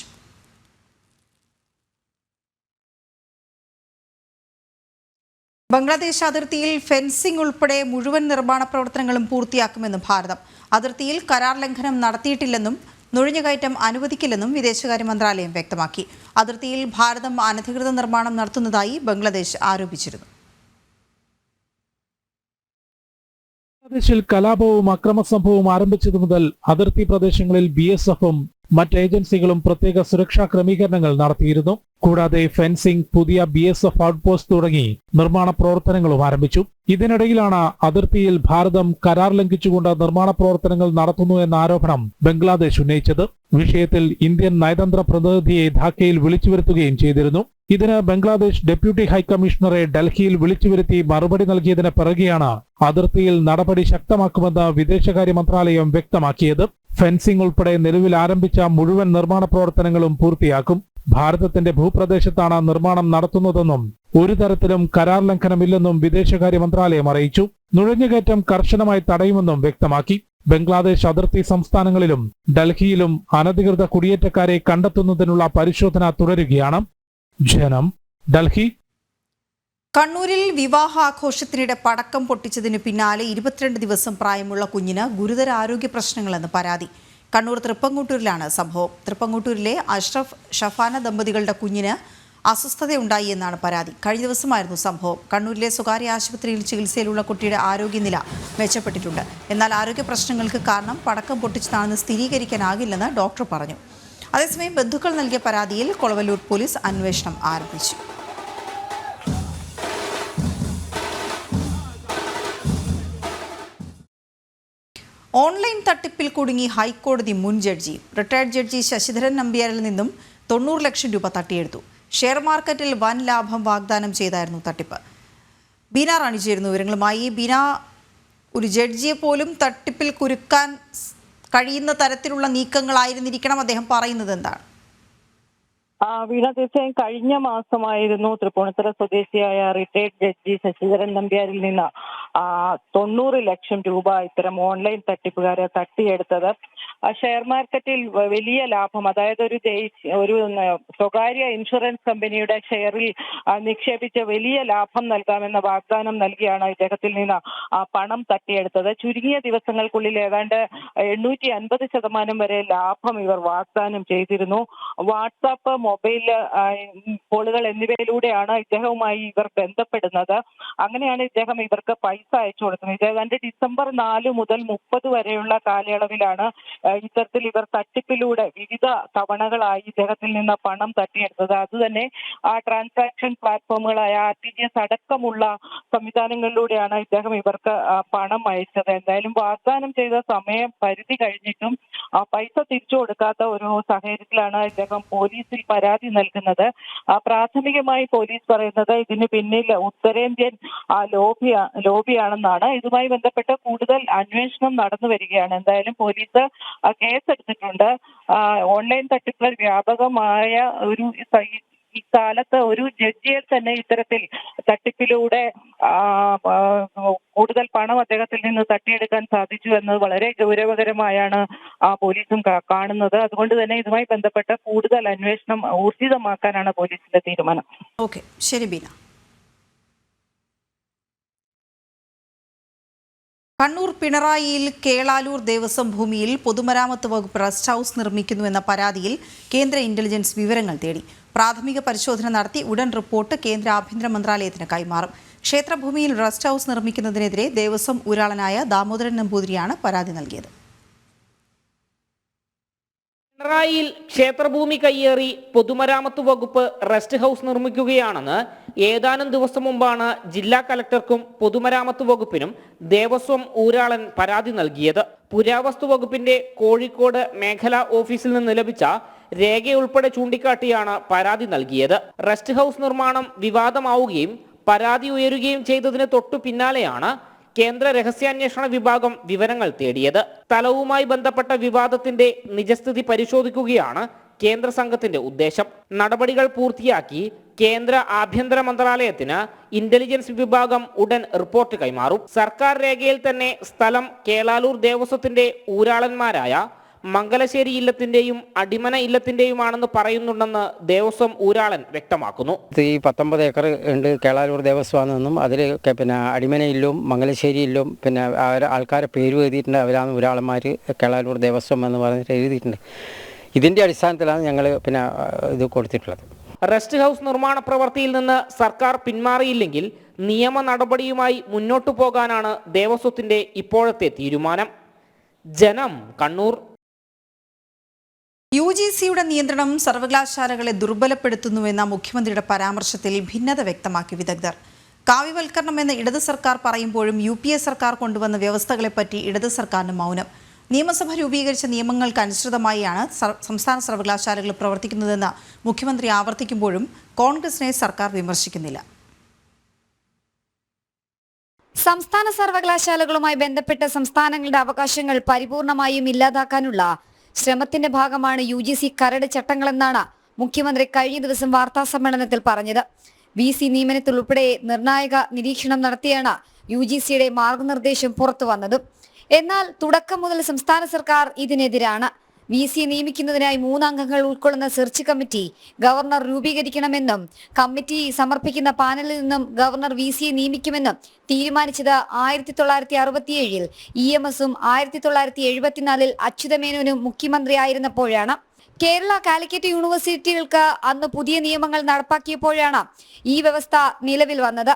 [SPEAKER 1] ബംഗ്ലാദേശ് അതിർത്തിയിൽ ഫെൻസിംഗ് ഉൾപ്പെടെ മുഴുവൻ നിർമ്മാണ പ്രവർത്തനങ്ങളും പൂർത്തിയാക്കുമെന്ന് ഭാരതം. അതിർത്തിയിൽ കരാർ ലംഘനം നടത്തിയിട്ടില്ലെന്നും നുഴഞ്ഞുകയറ്റം അനുവദിക്കില്ലെന്നും വിദേശകാര്യ മന്ത്രാലയം വ്യക്തമാക്കി. അതിർത്തിയിൽ ഭാരതം അനധികൃത നിർമ്മാണം നടത്തുന്നതായി ബംഗ്ലാദേശ് ആരോപിച്ചിരുന്നു.
[SPEAKER 5] ബംഗ്ലാദേശിൽ കലാപവും അക്രമസംഭവവും ആരംഭിച്ചതു മുതൽ അതിർത്തി പ്രദേശങ്ങളിൽ BSFും മറ്റ് ഏജൻസികളും പ്രത്യേക സുരക്ഷാ ക്രമീകരണങ്ങൾ നടത്തിയിരുന്നു. കൂടാതെ ഫെൻസിംഗ്, പുതിയ BSF ഔട്ട്പോസ്റ്റ് തുടങ്ങി നിർമ്മാണ പ്രവർത്തനങ്ങളും ആരംഭിച്ചു. ഇതിനിടയിലാണ് അതിർത്തിയിൽ ഭാരതം കരാർ ലംഘിച്ചുകൊണ്ട് നിർമ്മാണ പ്രവർത്തനങ്ങൾ നടത്തുന്നു എന്ന ആരോപണം ബംഗ്ലാദേശ് ഉന്നയിച്ചത്. വിഷയത്തിൽ ഇന്ത്യൻ നയതന്ത്ര പ്രതിനിധിയെ ധാക്കയിൽ വിളിച്ചു വരുത്തുകയും ചെയ്തിരുന്നു. ഇതിന് ബംഗ്ലാദേശ് ഡെപ്യൂട്ടി ഹൈക്കമ്മീഷണറെ ഡൽഹിയിൽ വിളിച്ചുവരുത്തി മറുപടി നൽകിയതിന് പിറകെയാണ് അതിർത്തിയിൽ നടപടി ശക്തമാക്കുമെന്ന് വിദേശകാര്യ മന്ത്രാലയം വ്യക്തമാക്കിയത്. ഫെൻസിംഗ് ഉൾപ്പെടെ നിലവിൽ ആരംഭിച്ച മുഴുവൻ നിർമ്മാണ പ്രവർത്തനങ്ങളും പൂർത്തിയാക്കും. ഭാരതത്തിന്റെ ഭൂപ്രദേശത്താണ് നിർമ്മാണം നടത്തുന്നതെന്നും ഒരു തരത്തിലും കരാർ ലംഘനമില്ലെന്നും വിദേശകാര്യ മന്ത്രാലയം അറിയിച്ചു. നുഴഞ്ഞുകയറ്റം കർശനമായി തടയുമെന്നും വ്യക്തമാക്കി. ബംഗ്ലാദേശ് അതിർത്തി സംസ്ഥാനങ്ങളിലും ഡൽഹിയിലും അനധികൃത കുടിയേറ്റക്കാരെ കണ്ടെത്തുന്നതിനുള്ള പരിശോധന തുടരുകയാണ്. ജനം, ഡൽഹി.
[SPEAKER 1] കണ്ണൂരിൽ വിവാഹാഘോഷത്തിനിടെ പടക്കം പൊട്ടിച്ചതിന് പിന്നാലെ 22 ദിവസം പ്രായമുള്ള കുഞ്ഞിന് ഗുരുതര ആരോഗ്യ പ്രശ്നങ്ങളെന്ന് പരാതി. കണ്ണൂർ തൃപ്പങ്ങോട്ടൂരിലാണ് സംഭവം. തൃപ്പങ്ങോട്ടൂരിലെ അഷ്റഫ് ഷഫാന ദമ്പതികളുടെ കുഞ്ഞിന് അസ്വസ്ഥതയുണ്ടായി എന്നാണ് പരാതി. കഴിഞ്ഞ ദിവസമായിരുന്നു സംഭവം. കണ്ണൂരിലെ സ്വകാര്യ ആശുപത്രിയിൽ ചികിത്സയിലുള്ള കുട്ടിയുടെ ആരോഗ്യനില മെച്ചപ്പെട്ടിട്ടുണ്ട്. എന്നാൽ ആരോഗ്യ പ്രശ്നങ്ങൾക്ക് കാരണം പടക്കം പൊട്ടിച്ചതാണെന്ന് സ്ഥിരീകരിക്കാനാകില്ലെന്ന് ഡോക്ടർ പറഞ്ഞു. അതേസമയം ബന്ധുക്കൾ നൽകിയ പരാതിയിൽ കൊളവല്ലൂർ പോലീസ് അന്വേഷണം ആരംഭിച്ചു. ഓൺലൈൻ തട്ടിപ്പിൽ കുടുങ്ങി ഹൈക്കോടതി മുൻ ജഡ്ജി. റിട്ടയർഡ് ജഡ്ജി ശശിധരൻ നമ്പ്യാരിൽ നിന്നും 90 ലക്ഷം രൂപ തട്ടിയെടുത്തു. ഷെയർ മാർക്കറ്റിൽ വൻ ലാഭം വാഗ്ദാനം ചെയ്തായിരുന്നു തട്ടിപ്പ്. ബീന റാണി ചേരുന്നു വിവരങ്ങളുമായി. ബീന, ഒരു ജഡ്ജിയെ പോലും തട്ടിപ്പിൽ കുരുക്കാൻ കഴിയുന്ന തരത്തിലുള്ള നീക്കങ്ങളായിരുന്നിരിക്കണം അദ്ദേഹം പറയുന്നത് എന്താണ്?
[SPEAKER 6] വീണ, തീർച്ചയായും കഴിഞ്ഞ മാസമായിരുന്നു തൃപ്പൂണിത്തുറ സ്വദേശിയായ റിട്ടയർഡ് ജഡ്ജി ശശിധരൻ നമ്പ്യാരിൽ നിന്ന് 90 ലക്ഷം രൂപ ഇത്തരം ഓൺലൈൻ തട്ടിപ്പുകാരെ തട്ടിയെടുത്തത്. ഷെയർ മാർക്കറ്റിൽ വലിയ ലാഭം, അതായത് ഒരു സ്വകാര്യ ഇൻഷുറൻസ് കമ്പനിയുടെ ഷെയറിൽ നിക്ഷേപിച്ച് വലിയ ലാഭം നൽകാമെന്ന വാഗ്ദാനം നൽകിയാണ് ഇദ്ദേഹത്തിൽ നിന്ന് പണം തട്ടിയെടുത്തത്. ചുരുങ്ങിയ ദിവസങ്ങൾക്കുള്ളിൽ ഏതാണ്ട് 850% വരെ ലാഭം ഇവർ വാഗ്ദാനം ചെയ്തിരുന്നു. വാട്സാപ്പ്, മൊബൈൽ കോളുകൾ എന്നിവയിലൂടെയാണ് ഇദ്ദേഹവുമായി ഇവർ ബന്ധപ്പെടുന്നത്. അങ്ങനെയാണ് ഇദ്ദേഹം ഇവർക്ക് പൈസ അയച്ചു കൊടുക്കുന്നത്. ഇത് ഏതാണ്ട് ഡിസംബർ 4 മുതൽ 30 വരെയുള്ള കാലയളവിലാണ് ഇത്തരത്തിൽ ഇവർ തട്ടിപ്പിലൂടെ വിവിധ തവണകളായി ഇദ്ദേഹത്തിൽ നിന്ന് പണം തട്ടിയെടുത്തത്. അതുതന്നെ ട്രാൻസാക്ഷൻ പ്ലാറ്റ്ഫോമുകളായ RTGS അടക്കമുള്ള സംവിധാനങ്ങളിലൂടെയാണ് ഇദ്ദേഹം ഇവർക്ക് പണം അയച്ചത്. എന്തായാലും വാഗ്ദാനം ചെയ്ത സമയം പരിധി കഴിഞ്ഞിട്ടും പൈസ തിരിച്ചു കൊടുക്കാത്ത ഒരു സാഹചര്യത്തിലാണ് ഇദ്ദേഹം പോലീസിൽ പരാതി നൽകുന്നത്. പ്രാഥമികമായി പോലീസ് പറയുന്നത് ഇതിന് പിന്നിൽ ഉത്തരേന്ത്യൻ ലോബിയാണെന്നാണ്. ഇതുമായി ബന്ധപ്പെട്ട് കൂടുതൽ അന്വേഷണം നടന്നു വരികയാണ്. എന്തായാലും പോലീസ് കേസെടുത്തിട്ടുണ്ട്. ഓൺലൈൻ തട്ടിപ്പുകൾ വ്യാപകമായ ഒരു ഇക്കാലത്ത് ഒരു ജഡ്ജിയെ തന്നെ ഇത്തരത്തിൽ തട്ടിപ്പിലൂടെ കൂടുതൽ പണം അദ്ദേഹത്തിൽ നിന്ന് തട്ടിയെടുക്കാൻ സാധിച്ചു എന്നത് വളരെ ഗൗരവകരമായാണ് പോലീസും കാണുന്നത്. അതുകൊണ്ട് തന്നെ ഇതുമായി ബന്ധപ്പെട്ട കൂടുതൽ അന്വേഷണം ഊർജിതമാക്കാനാണ് പോലീസിന്റെ തീരുമാനം.
[SPEAKER 1] ഓക്കെ, ശരി ബീന. കണ്ണൂർ പിണറായിയിൽ കേളാലൂർ ദേവസ്വം ഭൂമിയിൽ പൊതുമരാമത്ത് വകുപ്പ് റെസ്റ്റ് ഹൌസ് നിർമ്മിക്കുന്നുവെന്ന പരാതിയിൽ കേന്ദ്ര ഇന്റലിജൻസ് വിവരങ്ങൾ തേടി. പ്രാഥമിക പരിശോധന നടത്തി ഉടൻ റിപ്പോർട്ട് കേന്ദ്ര ആഭ്യന്തര മന്ത്രാലയത്തിന് കൈമാറും. ക്ഷേത്രഭൂമിയിൽ റെസ്റ്റ് ഹൌസ് നിർമ്മിക്കുന്നതിനെതിരെ ദേവസ്വം ഊരാളനായ ദാമോദരൻ നമ്പൂതിരിയാണ് പരാതി നൽകിയത്.
[SPEAKER 7] പിണറായിയിൽ ക്ഷേത്രഭൂമി കയ്യേറി പൊതുമരാമത്ത് വകുപ്പ് റെസ്റ്റ് ഹൌസ് നിർമ്മിക്കുകയാണെന്ന് ഏതാനും ദിവസം മുമ്പാണ് ജില്ലാ കലക്ടർക്കും പൊതുമരാമത്ത് വകുപ്പിനും ദേവസ്വം ഊരാളൻ പരാതി നൽകിയത്. പുരാവസ്തു വകുപ്പിന്റെ കോഴിക്കോട് മേഖലാ ഓഫീസിൽ നിന്ന് ലഭിച്ച രേഖയുൾപ്പെടെ ചൂണ്ടിക്കാട്ടിയാണ് പരാതി നൽകിയത്. റെസ്റ്റ് ഹൌസ് നിർമ്മാണം വിവാദമാവുകയും പരാതി ഉയരുകയും ചെയ്തതിന് തൊട്ടു പിന്നാലെയാണ് കേന്ദ്ര രഹസ്യാന്വേഷണ വിഭാഗം വിവരങ്ങൾ തേടിയത്. സ്ഥലവുമായി ബന്ധപ്പെട്ട വിവാദത്തിന്റെ നിജസ്ഥിതി പരിശോധിക്കുകയാണ് കേന്ദ്ര സംഘത്തിന്റെ ഉദ്ദേശം. നടപടികൾ പൂർത്തിയാക്കി കേന്ദ്ര ആഭ്യന്തര മന്ത്രാലയത്തിന് ഇന്റലിജൻസ് വിഭാഗം ഉടൻ റിപ്പോർട്ട് കൈമാറും. സർക്കാർ രേഖയിൽ തന്നെ സ്ഥലം കേളാലൂർ ദേവസ്വത്തിന്റെ ഊരാളന്മാരായ മംഗലശ്ശേരി ഇല്ലത്തിന്റെയും അടിമന ഇല്ലത്തിന്റെയുമാണെന്ന് പറയുന്നുണ്ടെന്ന് ദേവസ്വം ഊരാളൻ വ്യക്തമാക്കുന്നു.
[SPEAKER 8] ഈ 19 ഏക്കർ ഉണ്ട് കേളാലൂർ ദേവസ്വമെന്നും അതിൽ പിന്നെ അടിമന ഇല്ലും മംഗലശ്ശേരി ഇല്ലും പിന്നെ ആൾക്കാരെ പേര് എഴുതിയിട്ടുണ്ട്. അവരാണ് ഊരാളന്മാർ കേളാലൂർ ദേവസ്വം എന്ന് പറഞ്ഞിട്ട് എഴുതിയിട്ടുണ്ട്. ഇതിന്റെ അടിസ്ഥാനത്തിലാണ് ഞങ്ങൾ പിന്നെ ഇത് കൊടുത്തിട്ടുള്ളത്.
[SPEAKER 7] റെസ്റ്റ് ഹൌസ് നിർമ്മാണ പ്രവൃത്തിയിൽ നിന്ന് സർക്കാർ പിന്മാറിയില്ലെങ്കിൽ നിയമ നടപടിയുമായി മുന്നോട്ടു പോകാനാണ് ദേവസ്വത്തിന്റെ ഇപ്പോഴത്തെ തീരുമാനം. ജനം, കണ്ണൂർ.
[SPEAKER 1] UGCയുടെ നിയന്ത്രണം സർവകലാശാലകളെ ദുർബലപ്പെടുത്തുന്നുവെന്ന മുഖ്യമന്ത്രിയുടെ പരാമർശത്തിൽ ഭിന്നത വ്യക്തമാക്കി വിദഗ്ധർ. കാവ്യവൽക്കരണം എന്ന ഇടത് സർക്കാർ പറയുമ്പോഴും UPA സർക്കാർ കൊണ്ടുവന്ന വ്യവസ്ഥകളെപ്പറ്റി ഇടത് സർക്കാരിന് മൗനം. നിയമസഭ രൂപീകരിച്ച നിയമങ്ങൾക്ക് അനുസൃതമായാണ് സംസ്ഥാന സർവകലാശാലകൾ പ്രവർത്തിക്കുന്നതെന്ന് മുഖ്യമന്ത്രി ആവർത്തിക്കുമ്പോഴും കോൺഗ്രസിനെ സർക്കാർ വിമർശിക്കുന്നില്ല.
[SPEAKER 9] സംസ്ഥാന സർവകലാശാലകളുമായി ബന്ധപ്പെട്ട സംസ്ഥാനങ്ങളുടെ അവകാശങ്ങൾ പരിപൂർണമായും ഇല്ലാതാക്കാനുള്ള ശ്രമത്തിന്റെ ഭാഗമാണ് UGC കരട് ചട്ടങ്ങളെന്നാണ് മുഖ്യമന്ത്രി കഴിഞ്ഞ ദിവസം വാർത്താ സമ്മേളനത്തിൽ പറഞ്ഞത്. VC നിയമനത്തിൽ ഉൾപ്പെടെ നിർണായക നിരീക്ഷണം നടത്തിയാണ് UGCയുടെ മാർഗനിർദ്ദേശം പുറത്തു വന്നതും. എന്നാൽ തുടക്കം മുതൽ സംസ്ഥാന സർക്കാർ ഇതിനെതിരാണ്. VC നിയമിക്കുന്നതിനായി 3 അംഗങ്ങൾ ഉൾക്കൊള്ളുന്ന സെർച്ച് കമ്മിറ്റി ഗവർണർ രൂപീകരിക്കണമെന്നും കമ്മിറ്റി സമർപ്പിക്കുന്ന പാനലിൽ നിന്നും ഗവർണർ VCയെ നിയമിക്കുമെന്നും തീരുമാനിച്ചത് 1967-ൽ EMSഉം 1974-ൽ അച്യുതമേനോനും മുഖ്യമന്ത്രിയായിരുന്നപ്പോഴാണ്. കേരള, കാലിക്കറ്റ് യൂണിവേഴ്സിറ്റികൾക്ക് അന്ന് പുതിയ നിയമങ്ങൾ നടപ്പാക്കിയപ്പോഴാണ് ഈ വ്യവസ്ഥ നിലവിൽ വന്നത്.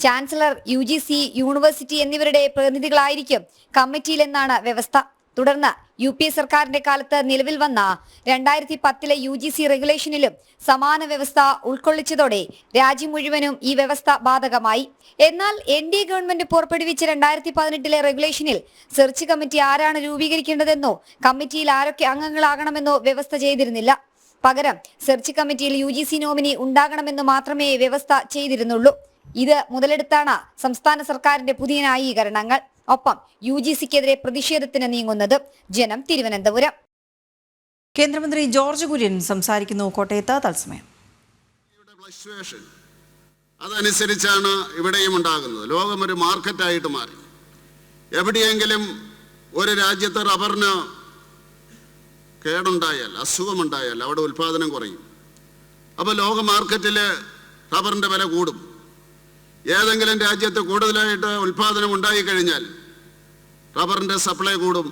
[SPEAKER 9] ചാൻസലർ, UGC, യൂണിവേഴ്സിറ്റി എന്നിവരുടെ പ്രതിനിധികളായിരിക്കും കമ്മിറ്റിയിലെന്നാണ് വ്യവസ്ഥ. തുടർന്ന് UPA സർക്കാരിന്റെ കാലത്ത് നിലവിൽ വന്ന 2010 UGC റെഗുലേഷനിലും സമാന വ്യവസ്ഥ ഉൾക്കൊള്ളിച്ചതോടെ രാജ്യം മുഴുവനും ഈ വ്യവസ്ഥ ബാധകമായി. എന്നാൽ NDA ഗവൺമെന്റ് പുറപ്പെടുവിച്ച 2018 റെഗുലേഷനിൽ സെർച്ച് കമ്മിറ്റി ആരാണ് രൂപീകരിക്കേണ്ടതെന്നോ കമ്മിറ്റിയിൽ ആരൊക്കെ അംഗങ്ങളാകണമെന്നോ വ്യവസ്ഥ ചെയ്തിരുന്നില്ല. പകരം സെർച്ച് കമ്മിറ്റിയിൽ UGC നോമിനി ഉണ്ടാകണമെന്ന് മാത്രമേ വ്യവസ്ഥ ചെയ്തിരുന്നുള്ളൂ. ഇത് മുതലെടുത്താണ് സംസ്ഥാന സർക്കാരിന്റെ പുതിയ ന്യായീകരണങ്ങൾ. ഒപ്പം UGCക്കെതിരെ പ്രതിഷേധത്തിന് നീങ്ങുന്നത്. ജനം, തിരുവനന്തപുരം.
[SPEAKER 1] കേന്ദ്രമന്ത്രി ജോർജ് കുര്യൻ സംസാരിക്കുന്നു കോട്ടയത്ത് തത്സമയം.
[SPEAKER 10] അതനുസരിച്ചാണ് ഇവിടെയും ഉണ്ടാകുന്നത്. ലോകം ഒരു മാർക്കറ്റായിട്ട് മാറി. എവിടെയെങ്കിലും ഒരു രാജ്യത്ത് റബ്ബറിന് കേടുണ്ടായാൽ, അസുഖമുണ്ടായാൽ അവിടെ ഉൽപ്പാദനം കുറയും. അപ്പോൾ ലോക മാർക്കറ്റിൽ റബ്ബറിൻ്റെ വില കൂടും. ഏതെങ്കിലും രാജ്യത്ത് കൂടുതലായിട്ട് ഉൽപ്പാദനം ഉണ്ടായിക്കഴിഞ്ഞാൽ റബ്ബറിൻ്റെ സപ്ലൈ കൂടും.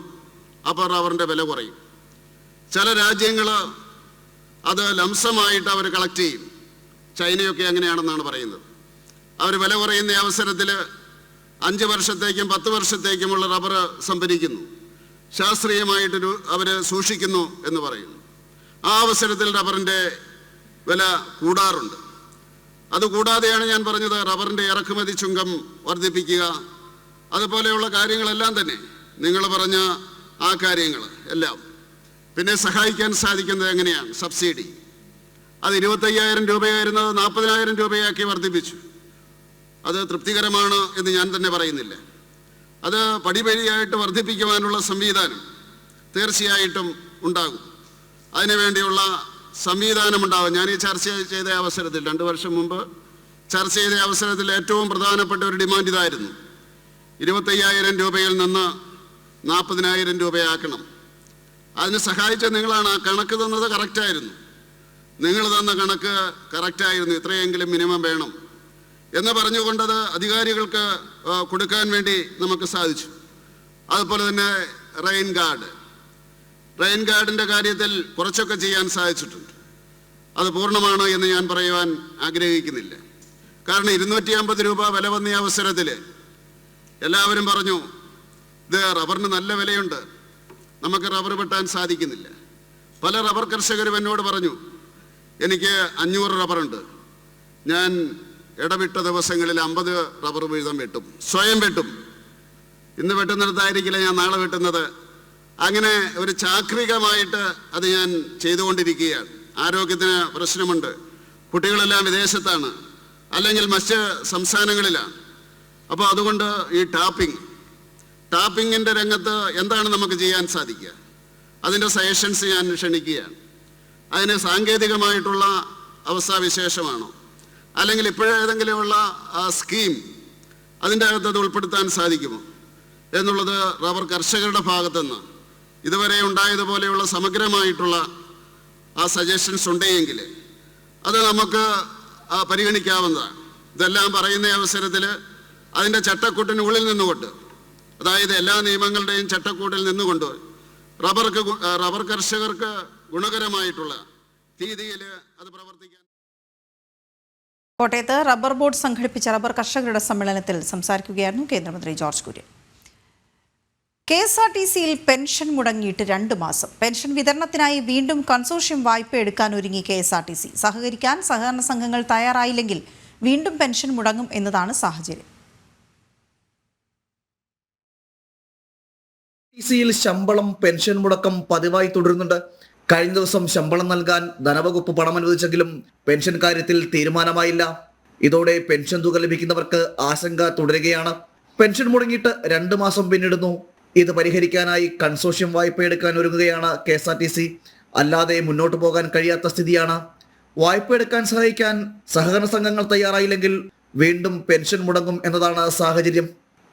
[SPEAKER 10] അപ്പോൾ റബ്ബറിൻ്റെ വില കുറയും. ചില രാജ്യങ്ങൾ അത് ലംസമായിട്ട് അവർ കളക്ട് ചെയ്യും. ചൈനയൊക്കെ അങ്ങനെയാണെന്നാണ് പറയുന്നത്. അവർ വില കുറയുന്ന അവസരത്തിൽ 5 വർഷത്തേക്കും 10 വർഷത്തേക്കുമുള്ള റബ്ബർ സംഭരിക്കുന്നു. ശാസ്ത്രീയമായിട്ട് അവർ സൂക്ഷിക്കുന്നു എന്ന് പറയുന്നു. ആ അവസരത്തിൽ റബ്ബറിൻ്റെ വില കൂടാറുണ്ട്. അതുകൂടാതെയാണ് ഞാൻ പറഞ്ഞത് റബ്ബറിൻ്റെ ഇറക്കുമതി ചുങ്കം വർദ്ധിപ്പിക്കുക, അതുപോലെയുള്ള കാര്യങ്ങളെല്ലാം തന്നെ നിങ്ങൾ പറഞ്ഞ ആ കാര്യങ്ങൾ എല്ലാം. പിന്നെ സഹായിക്കാൻ സാധിക്കുന്നത് എങ്ങനെയാണ്? സബ്സിഡി. അത് 25,000 രൂപയായിരുന്നത് 40,000 രൂപയാക്കി വർദ്ധിപ്പിച്ചു. അത് തൃപ്തികരമാണ് എന്ന് ഞാൻ തന്നെ പറയുന്നില്ല. അത് പടിപടിയായിട്ട് വർദ്ധിപ്പിക്കുവാനുള്ള സംവിധാനം തീർച്ചയായിട്ടും ഉണ്ടാകും. അതിനുവേണ്ടിയുള്ള സംവിധാനമുണ്ടാകും. ഞാൻ ഈ ചർച്ച ചെയ്ത അവസരത്തിൽ 2 വർഷം മുമ്പ് ചർച്ച ചെയ്ത അവസരത്തിൽ ഏറ്റവും പ്രധാനപ്പെട്ട ഒരു ഡിമാൻഡ് ഇതായിരുന്നു. 25,000 രൂപയിൽ നിന്ന് 40,000 രൂപയാക്കണം. അതിന് സഹായിച്ച നിങ്ങളാണ്. ആ കണക്ക് തന്നത് കറക്റ്റായിരുന്നു. നിങ്ങൾ തന്ന കണക്ക് കറക്റ്റായിരുന്നു. ഇത്രയെങ്കിലും മിനിമം വേണം എന്ന് പറഞ്ഞുകൊണ്ടത് അധികാരികൾക്ക് കൊടുക്കാൻ വേണ്ടി നമുക്ക് സാധിച്ചു. അതുപോലെ തന്നെ റെയിൻ ഗാർഡിൻ്റെ കാര്യത്തിൽ കുറച്ചൊക്കെ ചെയ്യാൻ സാധിച്ചിട്ടുണ്ട്. അത് പൂർണ്ണമാണ് എന്ന് ഞാൻ പറയുവാൻ ആഗ്രഹിക്കുന്നില്ല. കാരണം 250 രൂപ വില വന്ന അവസരത്തിൽ എല്ലാവരും പറഞ്ഞു ഇത് റബ്ബറിന് നല്ല വിലയുണ്ട്, നമുക്ക് റബ്ബർ വെട്ടാൻ സാധിക്കുന്നില്ല. പല റബ്ബർ കർഷകരും എന്നോട് പറഞ്ഞു എനിക്ക് 500 റബ്ബറുണ്ട്, ഞാൻ ഇടവിട്ട ദിവസങ്ങളിൽ 50 റബ്ബർ വീതം വെട്ടും, സ്വയം വെട്ടും. ഇന്ന് വെട്ടുന്നിടത്തായിരിക്കില്ല ഞാൻ നാളെ വെട്ടുന്നത്. അങ്ങനെ ഒരു ചാക്രികമായിട്ട് അത് ഞാൻ ചെയ്തുകൊണ്ടിരിക്കുകയാണ്. ആരോഗ്യത്തിന് പ്രശ്നമുണ്ട്, കുട്ടികളെല്ലാം വിദേശത്താണ് അല്ലെങ്കിൽ മറ്റ് സംസ്ഥാനങ്ങളിലാണ്. അപ്പോൾ അതുകൊണ്ട് ഈ ടാപ്പിങ്ങിൻ്റെ രംഗത്ത് എന്താണ് നമുക്ക് ചെയ്യാൻ സാധിക്കുക? അതിൻ്റെ സജഷൻസ് ഞാൻ ക്ഷണിക്കുകയാണ്. അതിന് സാങ്കേതികമായിട്ടുള്ള അവസ്ഥാവിശേഷമാണോ അല്ലെങ്കിൽ ഇപ്പോഴേതെങ്കിലുമുള്ള സ്കീം അതിൻ്റെ അകത്ത് അത് ഉൾപ്പെടുത്താൻ സാധിക്കുമോ എന്നുള്ളത് റബ്ബർ കർഷകരുടെ ഭാഗത്തുനിന്ന് ഇതുവരെ ഉണ്ടായതുപോലെയുള്ള സമഗ്രമായിട്ടുള്ള ആ സജഷൻസ് ഉണ്ടെങ്കിൽ അത് നമുക്ക് പരിഗണിക്കാവുന്നതാണ്. ഇതെല്ലാം പറയുന്ന അവസരത്തിൽ അതിൻ്റെ ചട്ടക്കൂട്ടിനുള്ളിൽ നിന്നുകൊണ്ട്, അതായത് എല്ലാ നിയമങ്ങളുടെയും ചട്ടക്കൂട്ടിൽ നിന്നുകൊണ്ട് റബ്ബർ കർഷകർക്ക് ഗുണകരമായിട്ടുള്ള രീതിയിൽ അത് പ്രവർത്തിക്കാൻ.
[SPEAKER 1] കോട്ടയത്ത് റബ്ബർ ബോർഡ് സംഘടിപ്പിച്ച റബ്ബർ കർഷകരുടെ സമ്മേളനത്തിൽ സംസാരിക്കുകയായിരുന്നു കേന്ദ്രമന്ത്രി ജോർജ് കുര്യൻ. KSRTCയിൽ പെൻഷൻ മുടങ്ങിയിട്ട് 2 മാസം. പെൻഷൻ വിതരണത്തിനായി വീണ്ടും കൺസോർഷ്യം വായ്പ എടുക്കാൻ ഒരുങ്ങി KSRTC. സഹകരിക്കാൻ സഹകരണ സംഘങ്ങൾ തയ്യാറായില്ലെങ്കിൽ വീണ്ടും പെൻഷൻ മുടങ്ങും എന്നതാണ് സാഹചര്യം.
[SPEAKER 11] ടിസിയിൽ ശമ്പളം, പെൻഷൻ മുടക്കം പതിവായി തുടരുന്നുണ്ട്. കഴിഞ്ഞ ദിവസം ശമ്പളം നൽകാൻ ധനവകുപ്പ് പണം അനുവദിച്ചെങ്കിലും പെൻഷൻ കാര്യത്തിൽ തീരുമാനമായില്ല. ഇതോടെ പെൻഷൻ തുക ലഭിക്കുന്നവർക്ക് ആശങ്ക തുടരുകയാണ്. പെൻഷൻ മുടങ്ങിയിട്ട് 2 മാസം പിന്നിടുന്നു. ഇത് പരിഹരിക്കാനായി കൺസോർഷ്യം വായ്പ എടുക്കാൻ ഒരുങ്ങുകയാണ് KSRTC. അല്ലാതെ മുന്നോട്ട് പോകാൻ കഴിയാത്ത സ്ഥിതിയാണ്. വായ്പ എടുക്കാൻ സഹായിക്കാൻ സഹകരണ സംഘങ്ങൾ തയ്യാറായില്ലെങ്കിൽ വീണ്ടും പെൻഷൻ മുടങ്ങും എന്നതാണ് സാഹചര്യം.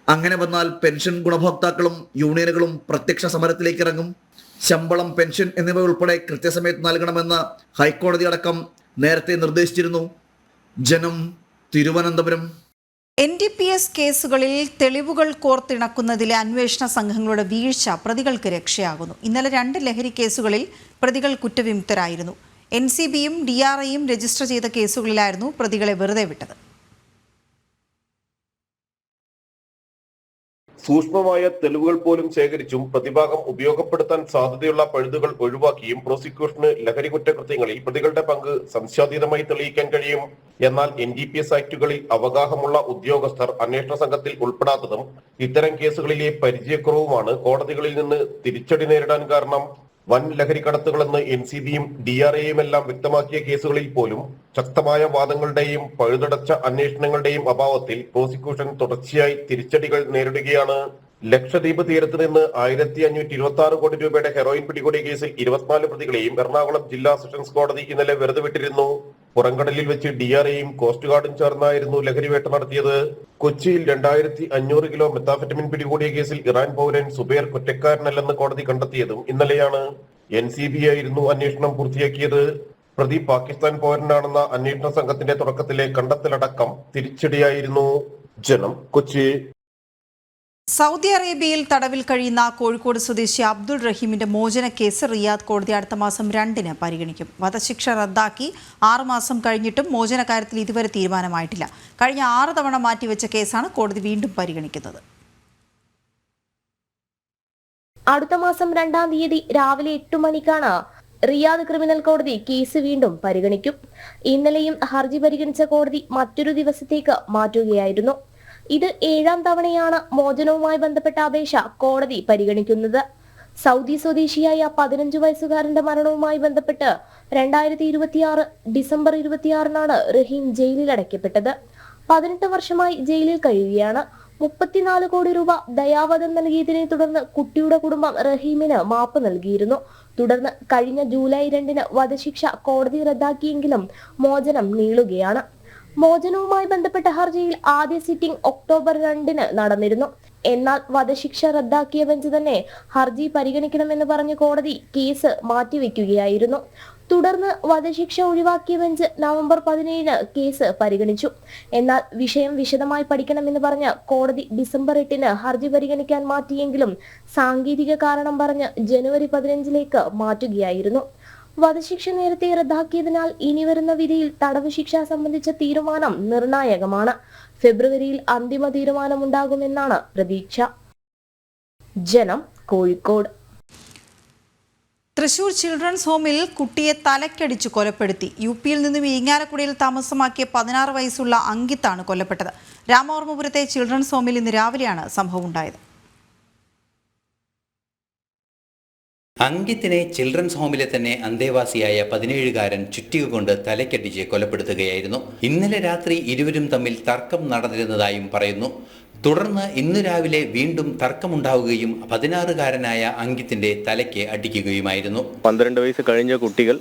[SPEAKER 11] അങ്ങനെ വന്നാൽ പെൻഷൻ ഗുണഭോക്താക്കളും യൂണിയനുകളും പ്രത്യക്ഷ സമരത്തിലേക്ക് ഇറങ്ങും. ശമ്പളം, പെൻഷൻ എന്നിവ ഉൾപ്പെടെ കൃത്യസമയത്ത് നൽകണമെന്ന് ഹൈക്കോടതി അടക്കം നേരത്തെ നിർദ്ദേശിച്ചിരുന്നു. ജനം, തിരുവനന്തപുരം.
[SPEAKER 1] NDPS കേസുകളിൽ തെളിവുകൾ കോർത്തിണക്കുന്നതിലെ അന്വേഷണ സംഘങ്ങളുടെ വീഴ്ച പ്രതികൾക്ക് രക്ഷയാകുന്നു. ഇന്നലെ 2 ലഹരി കേസുകളിൽ പ്രതികൾ കുറ്റവിമുക്തരായിരുന്നു. NCBയും DRIയും രജിസ്റ്റർ ചെയ്ത കേസുകളിലായിരുന്നു പ്രതികളെ വെറുതെ വിട്ടത്.
[SPEAKER 4] സൂക്ഷ്മമായ തെളിവുകൾ പോലും ശേഖരിച്ചും പ്രതിഭാഗം ഉപയോഗപ്പെടുത്താൻ സാധ്യതയുള്ള പഴുതുകൾ ഒഴിവാക്കിയും പ്രോസിക്യൂഷന് ലഹരി കുറ്റകൃത്യങ്ങളിൽ പ്രതികളുടെ പങ്ക് സംശയാതീതമായി തെളിയിക്കാൻ കഴിയും. എന്നാൽ NDPS ആക്ടുകളിൽ അവഗാഹമുള്ള ഉദ്യോഗസ്ഥർ അന്വേഷണ സംഘത്തിൽ ഉൾപ്പെടാത്തതും ഇത്തരം കേസുകളിലെ പരിചയക്കുറവുമാണ് കോടതികളിൽ നിന്ന് തിരിച്ചടി നേരിടാൻ കാരണം. വൻ ലഹരി കടത്തുകളെന്ന് NCBയും DRIയും എല്ലാം വ്യക്തമാക്കിയ കേസുകളിൽ പോലും ശക്തമായ വാദങ്ങളുടെയും പഴുതടച്ച അന്വേഷണങ്ങളുടെയും അഭാവത്തിൽ പ്രോസിക്യൂഷൻ തുടർച്ചയായി തിരിച്ചടികൾ നേരിടുകയാണ്. ലക്ഷദ്വീപ് തീരത്ത് നിന്ന് 1526 കോടി രൂപയുടെ ഹെറോയിൻ പിടികൂടിയ കേസിൽ 24 പ്രതികളെയും എറണാകുളം ജില്ലാ സെഷൻസ് കോടതി ഇന്നലെ വെറുതെ വിട്ടിരുന്നു. പുറംകടലിൽ വെച്ച് DRIയും കോസ്റ്റ് ഗാർഡും ചേർന്നായിരുന്നു ലഹരിവേട്ട നടത്തിയത്. കൊച്ചിയിൽ 2500 കിലോ മെത്താഫെറ്റമിൻ പിടികൂടിയ കേസിൽ ഇറാൻ പൗരൻ സുബൈർ കുറ്റക്കാരനല്ലെന്ന് കോടതി കണ്ടെത്തിയതും ഇന്നലെയാണ്. NCB ആയിരുന്നു അന്വേഷണം പൂർത്തിയാക്കിയത്. പ്രതി പാകിസ്ഥാൻ പൗരനാണെന്ന അന്വേഷണ സംഘത്തിന്റെ തുടക്കത്തിലെ കണ്ടെത്തലടക്കം തിരിച്ചടിയായിരുന്നു. ജനം, കൊച്ചി.
[SPEAKER 1] സൗദി അറേബ്യയിൽ തടവിൽ കഴിയുന്ന കോഴിക്കോട് സ്വദേശി അബ്ദുൾ റഹീമിന്റെ മോചന കേസ് റിയാദ് കോടതി അടുത്ത മാസം 2-ന് പരിഗണിക്കും. വധശിക്ഷ റദ്ദാക്കി 6 മാസം കഴിഞ്ഞിട്ടും മോചന കാര്യത്തിൽ ഇതുവരെ തീരുമാനമായിട്ടില്ല. കഴിഞ്ഞ 6 തവണ മാറ്റിവെച്ച കേസാണ് കോടതി വീണ്ടും പരിഗണിക്കുന്നത്.
[SPEAKER 12] അടുത്ത മാസം 2-ാം തീയതി രാവിലെ 8 മണിക്കാണ് റിയാദ് ക്രിമിനൽ കോടതി കേസ് വീണ്ടും പരിഗണിക്കും. ഇന്നലെയും ഹർജി പരിഗണിച്ച കോടതി മറ്റൊരു ദിവസത്തേക്ക് മാറ്റുകയായിരുന്നു. ഇത് 7-ാം തവണയാണ് മോചനവുമായി ബന്ധപ്പെട്ട അപേക്ഷ കോടതി പരിഗണിക്കുന്നത്. സൗദി സ്വദേശിയായ 15 വയസ്സുകാരന്റെ മരണവുമായി ബന്ധപ്പെട്ട് 2026 ഡിസംബർ 26-നാണ് റഹീം ജയിലിൽ അടയ്ക്കപ്പെട്ടത്. 18 വർഷമായി ജയിലിൽ കഴിയുകയാണ്. 34 കോടി രൂപ ദയാവധം നൽകിയതിനെ തുടർന്ന് കുട്ടിയുടെ കുടുംബം റഹീമിന് മാപ്പ് നൽകിയിരുന്നു. തുടർന്ന് കഴിഞ്ഞ ജൂലൈ 2-ന് വധശിക്ഷ കോടതി റദ്ദാക്കിയെങ്കിലും മോചനം നീളുകയാണ്. മോചനവുമായി ബന്ധപ്പെട്ട ഹർജിയിൽ ആദ്യ സിറ്റിംഗ് ഒക്ടോബർ 2-ന് നടന്നിരുന്നു. എന്നാൽ വധശിക്ഷ റദ്ദാക്കിയ ബെഞ്ച് തന്നെ ഹർജി പരിഗണിക്കണമെന്ന് പറഞ്ഞ് കോടതി കേസ് മാറ്റിവെക്കുകയായിരുന്നു. തുടർന്ന് വധശിക്ഷ ഒഴിവാക്കിയ ബെഞ്ച് നവംബർ 17-ന് കേസ് പരിഗണിച്ചു. എന്നാൽ വിഷയം വിശദമായി പഠിക്കണമെന്ന് പറഞ്ഞ് കോടതി ഡിസംബർ 8-ന് ഹർജി പരിഗണിക്കാൻ മാറ്റിയെങ്കിലും സാങ്കേതിക കാരണം പറഞ്ഞ് ജനുവരി 15-ലേക്ക് മാറ്റുകയായിരുന്നു. വധശിക്ഷ നേരത്തെ റദ്ദാക്കിയതിനാൽ ഇനി വരുന്ന വിധിയിൽ തടവ് ശിക്ഷ സംബന്ധിച്ച തീരുമാനം നിർണായകമാണ്. ഫെബ്രുവരിയിൽ അന്തിമ തീരുമാനമുണ്ടാകുമെന്നാണ് പ്രതീക്ഷ. ജനം, കോഴിക്കോട്.
[SPEAKER 1] തൃശൂർ ചിൽഡ്രൻസ് ഹോമിൽ കുട്ടിയെ തലക്കടിച്ചു കൊലപ്പെടുത്തി. UP-യിൽ നിന്നും ഇരിങ്ങാലക്കുടയിൽ താമസമാക്കിയ 16 വയസ്സുള്ള അങ്കിത്താണ് കൊല്ലപ്പെട്ടത്. രാമവർമ്മപുരത്തെ ചിൽഡ്രൻസ് ഹോമിൽ ഇന്ന് രാവിലെയാണ് സംഭവം ഉണ്ടായത്.
[SPEAKER 13] അങ്കിത്തിനെ ചിൽഡ്രൻസ് ഹോമിലെ തന്നെ അന്തേവാസിയായ 17-കാരൻ ചുറ്റിക കൊണ്ട് തലക്കടിച്ച് കൊലപ്പെടുത്തുകയായിരുന്നു. ഇന്നലെ രാത്രി ഇരുവരും തമ്മിൽ തർക്കം നടന്നിരുന്നതായും പറയുന്നു. തുടർന്ന് ഇന്നു രാവിലെ വീണ്ടും തർക്കമുണ്ടാവുകയും 16-കാരനായ അങ്കിത്തിന്റെ തലയ്ക്ക് അടിക്കുകയുമായിരുന്നു.
[SPEAKER 14] 12 വയസ്സ് കഴിഞ്ഞ കുട്ടികൾ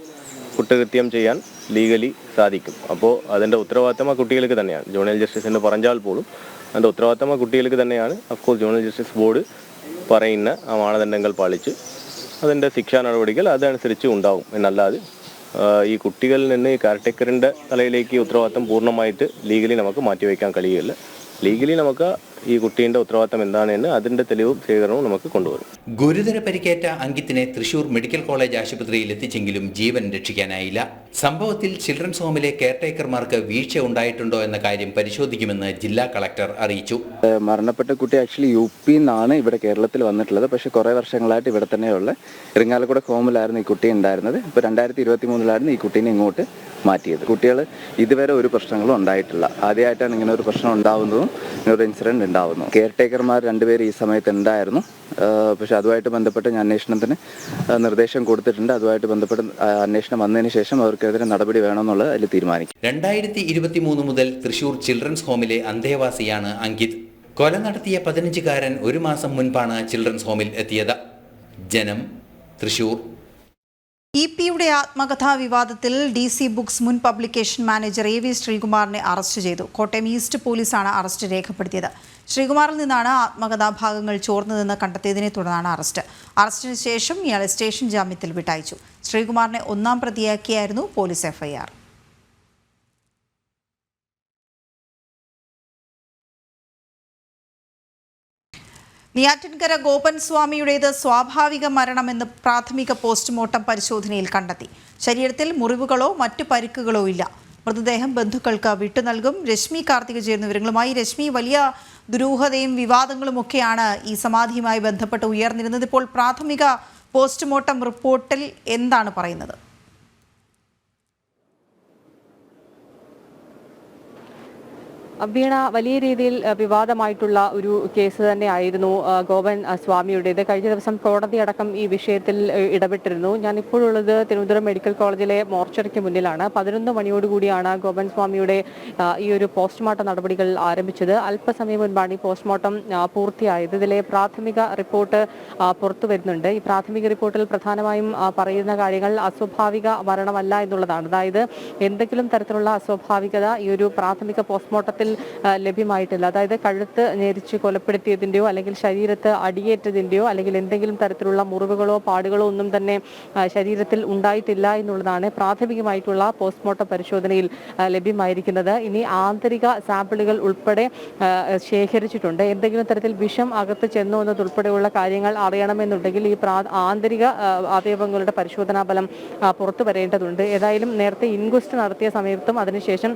[SPEAKER 14] കുറ്റകൃത്യം ചെയ്യാൻ ലീഗലി സാധിക്കും. അപ്പോൾ അതിൻ്റെ ഉത്തരവാദിത്തം ആ കുട്ടികൾക്ക് തന്നെയാണ്. ജുവനൈൽ ജസ്റ്റിസ് എന്ന് പറഞ്ഞാൽ പോലും അതിൻ്റെ ഉത്തരവാദിത്തം ആ കുട്ടികൾക്ക് തന്നെയാണ്. അഫ്കോഴ്സ് ജുവനൈൽ ജസ്റ്റിസ് ബോർഡ് പറയുന്ന ആ മാനദണ്ഡങ്ങൾ പാലിച്ച് അതിൻ്റെ ശിക്ഷാ നടപടികൾ അതനുസരിച്ച് ഉണ്ടാവും. എന്നല്ലാതെ ഈ കുട്ടികളിൽ നിന്ന് ഈ കെയർടേക്കറിൻ്റെ തലയിലേക്ക് ഉത്തരവാദിത്തം പൂർണ്ണമായിട്ട് ലീഗലി നമുക്ക് മാറ്റിവെക്കാൻ കഴിയില്ല. ലീഗലി നമുക്ക് ഈ കുട്ടീൻ്റെ ഉത്തരവാദിത്തം എന്താണെന്ന് അതിൻ്റെ തെളിവും ശേഖരണവും നമുക്ക് കൊണ്ടുവരും.
[SPEAKER 13] ഗുരുതര പരിക്കേറ്റ അങ്കിത്തിനെ തൃശൂർ മെഡിക്കൽ കോളേജ് ആശുപത്രിയിൽ എത്തിച്ചെങ്കിലും ജീവൻ രക്ഷിക്കാനായില്ല. സംഭവത്തിൽ ചിൽഡ്രൻസ് ഹോമിലെ കെയർടേക്കർമാർക്ക് വീഴ്ച ഉണ്ടായിട്ടുണ്ടോ എന്ന കാര്യം പരിശോധിക്കുമെന്ന് ജില്ലാ കളക്ടർ അറിയിച്ചു.
[SPEAKER 15] മരണപ്പെട്ട കുട്ടി ആക്ച്വലി UP-ന്നാണ് ഇവിടെ കേരളത്തിൽ വന്നിട്ടുള്ളത്. പക്ഷേ കുറേ വർഷങ്ങളായിട്ട് ഇവിടെ തന്നെയുള്ള ഇരിങ്ങാലക്കുട ഹോമിലായിരുന്നു ഈ കുട്ടി ഉണ്ടായിരുന്നത്. ഇപ്പോൾ 2023-ലായിരുന്നു ഈ കുട്ടീനെ ഇങ്ങോട്ട് മാറ്റിയത്. കുട്ടികൾ ഇതുവരെ ഒരു പ്രശ്നങ്ങളും ഉണ്ടായിട്ടില്ല. ആദ്യമായിട്ടാണ് ഇങ്ങനെ ഒരു പ്രശ്നം ഉണ്ടാവുന്നതും ഇങ്ങനെ ഒരു ഇൻസിഡന്റ് ഉണ്ടാവുന്നു. കെയർടേക്കർമാർ 2 പേര് ഈ സമയത്ത് ഉണ്ടായിരുന്നു. പക്ഷെ അതുമായിട്ട് ബന്ധപ്പെട്ട് ഞാൻ അന്വേഷണത്തിന് നിർദ്ദേശം കൊടുത്തിട്ടുണ്ട്. അതുമായിട്ട് ബന്ധപ്പെട്ട് അന്വേഷണം വന്നതിന് ശേഷം അവർക്കെതിരെ നടപടി വേണമെന്നുള്ളത് അതിൽ തീരുമാനിക്കും.
[SPEAKER 13] 2023 മുതൽ തൃശൂർ ചിൽഡ്രൻസ് ഹോമിലെ അന്തേവാസിയാണ് അങ്കിത്. കൊല നടത്തിയ 15-കാരൻ 1 മാസം മുൻപാണ് ചിൽഡ്രൻസ് ഹോമിൽ എത്തിയത്. ജനം, തൃശൂർ.
[SPEAKER 1] EP-യുടെ ആത്മകഥാ വിവാദത്തിൽ DC ബുക്സ് മുൻ പബ്ലിക്കേഷൻ മാനേജർ AV ശ്രീകുമാറിനെ അറസ്റ്റ് ചെയ്തു. കോട്ടയം ഈസ്റ്റ് പോലീസാണ് അറസ്റ്റ് രേഖപ്പെടുത്തിയത്. ശ്രീകുമാറിൽ നിന്നാണ് ആത്മകഥാഭാഗങ്ങൾ ചോർന്നതെന്ന് കണ്ടെത്തിയതിനെ തുടർന്നാണ് അറസ്റ്റിന് ശേഷം ഇയാളെ സ്റ്റേഷൻ ജാമ്യത്തിൽ വിട്ടയച്ചു. ശ്രീകുമാറിനെ 1-ാം പ്രതിയാക്കിയായിരുന്നു പോലീസ് FIR. നെയ്യാറ്റിൻകര ഗോപൻ സ്വാമിയുടേത് സ്വാഭാവിക മരണമെന്ന് പ്രാഥമിക പോസ്റ്റ്മോർട്ടം പരിശോധനയിൽ കണ്ടെത്തി. ശരീരത്തിൽ മുറിവുകളോ മറ്റു പരിക്കുകളോ ഇല്ല. മൃതദേഹം ബന്ധുക്കൾക്ക് വിട്ടു നൽകും. രശ്മി കാർത്തിക ചേരുന്ന വിവരങ്ങളുമായി. രശ്മി, വലിയ ദുരൂഹതയും വിവാദങ്ങളും ഒക്കെയാണ് ഈ സമാധിയുമായി ബന്ധപ്പെട്ട് ഉയർന്നിരുന്നത്. ഇപ്പോൾ പ്രാഥമിക പോസ്റ്റ്മോർട്ടം റിപ്പോർട്ടിൽ എന്താണ് പറയുന്നത്?
[SPEAKER 16] വീണ, വലിയ രീതിയിൽ വിവാദമായിട്ടുള്ള ഒരു കേസ് തന്നെയായിരുന്നു ഗോപൻ സ്വാമിയുടേത്. കഴിഞ്ഞ ദിവസം കോടതി അടക്കം ഈ വിഷയത്തിൽ ഇടപെട്ടിരുന്നു. ഞാൻ ഇപ്പോഴുള്ളത് തിരുവനന്തപുരം മെഡിക്കൽ കോളേജിലെ മോർച്ചറിക്ക് മുന്നിലാണ്. 11 മണിയോടുകൂടിയാണ് ഗോപൻ സ്വാമിയുടെ ഈ ഒരു പോസ്റ്റ്മോർട്ടം നടപടികൾ ആരംഭിച്ചത്. അല്പസമയം മുൻപാണ് ഈ പോസ്റ്റ്മോർട്ടം പൂർത്തിയായത്. ഇതിലെ പ്രാഥമിക റിപ്പോർട്ട് പുറത്തു വരുന്നുണ്ട്. ഈ പ്രാഥമിക റിപ്പോർട്ടിൽ പ്രധാനമായും പറയുന്ന കാര്യങ്ങൾ അസ്വാഭാവിക മരണമല്ല എന്നുള്ളതാണ്. അതായത് എന്തെങ്കിലും തരത്തിലുള്ള അസ്വാഭാവികത ഈ ഒരു പ്രാഥമിക പോസ്റ്റ്മോർട്ടത്തിൽ ലഭ്യമായിട്ടില്ല. അതായത് കഴുത്ത് ഞെരിച്ച് കൊലപ്പെടുത്തിയതിന്റെയോ അല്ലെങ്കിൽ ശരീരത്ത് അടിയേറ്റതിന്റെയോ അല്ലെങ്കിൽ എന്തെങ്കിലും തരത്തിലുള്ള മുറിവുകളോ പാടുകളോ ഒന്നും തന്നെ ശരീരത്തിൽ ഉണ്ടായിട്ടില്ല എന്നുള്ളതാണ് പ്രാഥമികമായിട്ടുള്ള പോസ്റ്റ്മോർട്ടം പരിശോധനയിൽ ലഭ്യമായിരിക്കുന്നത്. ഇനി ആന്തരിക സാമ്പിളുകൾ ഉൾപ്പെടെ ശേഖരിച്ചിട്ടുണ്ട്. എന്തെങ്കിലും തരത്തിൽ വിഷം അകത്ത് ചെന്നോ എന്നതുൾപ്പെടെയുള്ള കാര്യങ്ങൾ അറിയണമെന്നുണ്ടെങ്കിൽ ഈ ആന്തരിക അവയവങ്ങളുടെ പരിശോധനാ ഫലം പുറത്തു വരേണ്ടതുണ്ട്. ഏതായാലും നേരത്തെ ഇൻക്വസ്റ്റ് നടത്തിയ സമയത്തും അതിനുശേഷം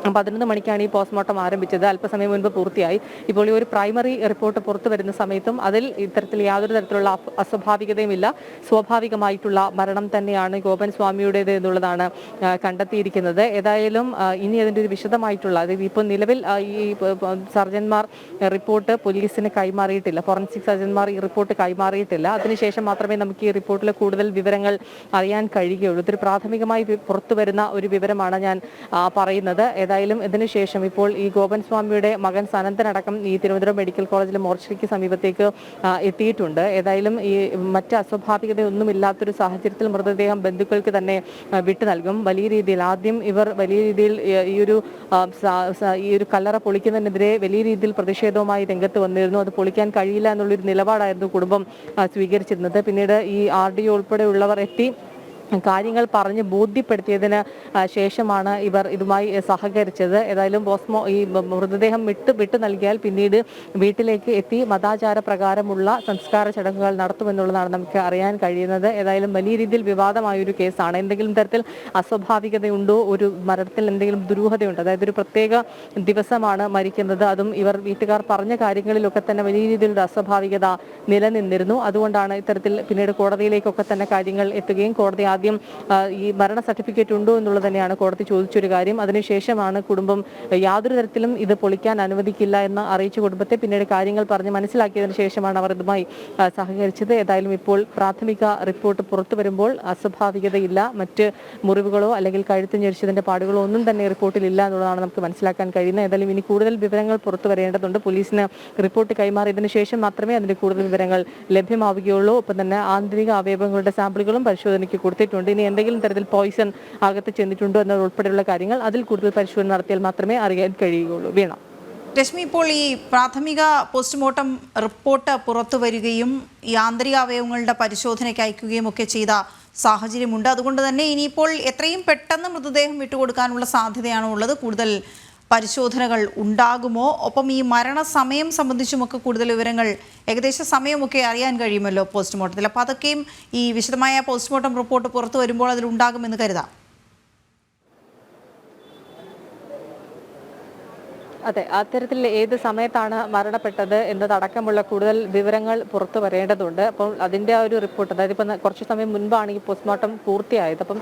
[SPEAKER 16] 11 മണിക്കാണ് ഈ പോസ്റ്റ്മോർട്ടം ആരംഭിച്ചത്. അല്പസമയം മുൻപ് പൂർത്തിയായി. ഇപ്പോൾ ഈ ഒരു പ്രൈമറി റിപ്പോർട്ട് പുറത്തു വരുന്ന സമയത്തും അതിൽ ഇത്തരത്തിൽ യാതൊരു തരത്തിലുള്ള അസ്വാഭാവികതയുമില്ല. സ്വാഭാവികമായിട്ടുള്ള മരണം തന്നെയാണ് ഗോപൻ സ്വാമിയുടേത് എന്നുള്ളതാണ് കണ്ടെത്തിയിരിക്കുന്നത്. ഏതായാലും ഇനി അതിൻ്റെ ഒരു വിശദമായിട്ടുള്ള, അതായത് ഇപ്പോൾ നിലവിൽ ഈ സർജന്മാർ റിപ്പോർട്ട് പോലീസിന് കൈമാറിയിട്ടില്ല. ഫോറൻസിക് സർജന്മാർ ഈ റിപ്പോർട്ട് കൈമാറിയിട്ടില്ല. അതിനുശേഷം മാത്രമേ നമുക്ക് ഈ റിപ്പോർട്ടിലെ കൂടുതൽ വിവരങ്ങൾ അറിയാൻ കഴിയുകയുള്ളൂ. ഇതൊരു പ്രാഥമികമായി പുറത്തു വരുന്ന ഒരു വിവരമാണ് ഞാൻ പറയുന്നത്. ഏതായാലും ഇതിനുശേഷം ഇപ്പോൾ ഈ ഗോപൻ സ്വാമിയുടെ മകൻ സനന്ദനടക്കം ഈ തിരുവനന്തപുരം മെഡിക്കൽ കോളേജിലെ മോർച്ചറിക്ക് സമീപത്തേക്ക് എത്തിയിട്ടുണ്ട്. ഏതായാലും ഈ മറ്റ് അസ്വാഭാവികതയൊന്നുമില്ലാത്തൊരു സാഹചര്യത്തിൽ മൃതദേഹം ബന്ധുക്കൾക്ക് തന്നെ വിട്ടു നൽകും. വലിയ രീതിയിൽ ആദ്യം ഇവർ വലിയ രീതിയിൽ ഈ ഒരു കല്ലറ പൊളിക്കുന്നതിനെതിരെ വലിയ രീതിയിൽ പ്രതിഷേധവുമായി രംഗത്ത് വന്നിരുന്നു. അത് പൊളിക്കാൻ കഴിയില്ല എന്നുള്ളൊരു നിലപാടായിരുന്നു കുടുംബം സ്വീകരിച്ചിരുന്നത്. പിന്നീട് ഈ RDO ഉൾപ്പെടെയുള്ളവർ എത്തി കാര്യങ്ങൾ പറഞ്ഞ് ബോധ്യപ്പെടുത്തിയതിന് ശേഷമാണ് ഇവർ ഇതുമായി സഹകരിച്ചത്. ഏതായാലും ഈ മൃതദേഹം വിട്ടു നൽകിയാൽ പിന്നീട് വീട്ടിലേക്ക് എത്തി മതാചാര പ്രകാരമുള്ള സംസ്കാര ചടങ്ങുകൾ നടത്തുമെന്നുള്ളതാണ് നമുക്ക് അറിയാൻ കഴിയുന്നത്. ഏതായാലും വലിയ രീതിയിൽ വിവാദമായൊരു കേസാണ്. എന്തെങ്കിലും തരത്തിൽ അസ്വാഭാവികതയുണ്ടോ, ഒരു മരണത്തിൽ എന്തെങ്കിലും ദുരൂഹതയുണ്ടോ, അതായത് ഒരു പ്രത്യേക ദിവസമാണ് മരിക്കുന്നത്, അതും ഇവർ വീട്ടുകാർ പറഞ്ഞ കാര്യങ്ങളിലൊക്കെ തന്നെ വലിയ രീതിയിലുള്ള അസ്വാഭാവികത നിലനിന്നിരുന്നു. അതുകൊണ്ടാണ് ഇത്തരത്തിൽ പിന്നീട് കോടതിയിലേക്കൊക്കെ തന്നെ കാര്യങ്ങൾ എത്തുകയും കോടതി ആദ്യം ഈ മരണ സർട്ടിഫിക്കറ്റ് ഉണ്ടോ എന്നുള്ളത് തന്നെയാണ് കോടതി ചോദിച്ചൊരു കാര്യം. അതിനുശേഷമാണ് കുടുംബം യാതൊരു തരത്തിലും ഇത് പൊളിക്കാൻ അനുവദിക്കില്ല എന്ന് അറിയിച്ച കുടുംബത്തെ പിന്നീട് കാര്യങ്ങൾ പറഞ്ഞ് മനസ്സിലാക്കിയതിനു ശേഷമാണ് അവർ ഇതുമായി സഹകരിച്ചത്. ഏതായാലും ഇപ്പോൾ പ്രാഥമിക റിപ്പോർട്ട് പുറത്തു വരുമ്പോൾ അസ്വാഭാവികതയില്ല, മറ്റ് മുറിവുകളോ അല്ലെങ്കിൽ കഴുത്ത് ഞെരിച്ചതിന്റെ പാടുകളോ ഒന്നും തന്നെ റിപ്പോർട്ടിൽ ഇല്ല എന്നുള്ളതാണ് നമുക്ക് മനസ്സിലാക്കാൻ കഴിയുന്നത്. ഏതായാലും ഇനി കൂടുതൽ വിവരങ്ങൾ പുറത്തു വരേണ്ടതുണ്ട്. പോലീസിന് റിപ്പോർട്ട് കൈമാറിയതിനു ശേഷം മാത്രമേ അതിന്റെ കൂടുതൽ വിവരങ്ങൾ ലഭ്യമാവുകയുള്ളൂ. ഒപ്പം തന്നെ ആന്തരിക അവയവങ്ങളുടെ സാമ്പിളുകളും പരിശോധനയ്ക്ക് കൊടുത്തിട്ടുണ്ട്. ഇനി എന്തെങ്കിലും തരത്തിൽ പോയിസൺ അകത്ത് ചെന്നിട്ടുണ്ടോ എന്നതുൾപ്പെടെയുള്ള കാര്യങ്ങൾ അതിൽ കൂടുതൽ പരിശോധന നടത്തിയാൽ മാത്രമേ അറിയാൻ കഴിയുകയുള്ളൂ. വീണ.
[SPEAKER 1] രശ്മി, ഇപ്പോൾ ഈ പ്രാഥമിക പോസ്റ്റ്മോർട്ടം റിപ്പോർട്ട് പുറത്തു വരികയും ഈ ആന്തരിക അവയവങ്ങളുടെ പരിശോധനയ്ക്ക് അയക്കുകയും ഒക്കെ ചെയ്ത സാഹചര്യമുണ്ട്. അതുകൊണ്ട് തന്നെ ഇനിയിപ്പോൾ എത്രയും പെട്ടെന്ന് മൃതദേഹം വിട്ടുകൊടുക്കാനുള്ള സാധ്യതയാണോ ഉള്ളത്? കൂടുതൽ പരിശോധനകൾ ഉണ്ടാകുമോ? ഒപ്പം ഈ മരണസമയം സംബന്ധിച്ചുമൊക്കെ കൂടുതൽ വിവരങ്ങൾ, ഏകദേശ സമയമൊക്കെ അറിയാൻ കഴിയുമല്ലോ പോസ്റ്റ്മോർട്ടത്തിൽ. അപ്പോൾ അതൊക്കെയും ഈ വിശദമായ പോസ്റ്റ്മോർട്ടം റിപ്പോർട്ട് പുറത്തു വരുമ്പോൾ അതിലുണ്ടാകുമെന്ന് കരുതാം.
[SPEAKER 16] അതെ, അത്തരത്തിൽ ഏത് സമയത്താണ് മരണപ്പെട്ടത് എന്നതടക്കമുള്ള കൂടുതൽ വിവരങ്ങൾ പുറത്തു വരേണ്ടതുണ്ട്. അപ്പോൾ അതിൻ്റെ ആ ഒരു റിപ്പോർട്ട്, അതായത് ഇപ്പം കുറച്ച് സമയം മുൻപാണ് ഈ പോസ്റ്റ്മോർട്ടം പൂർത്തിയായത്. അപ്പം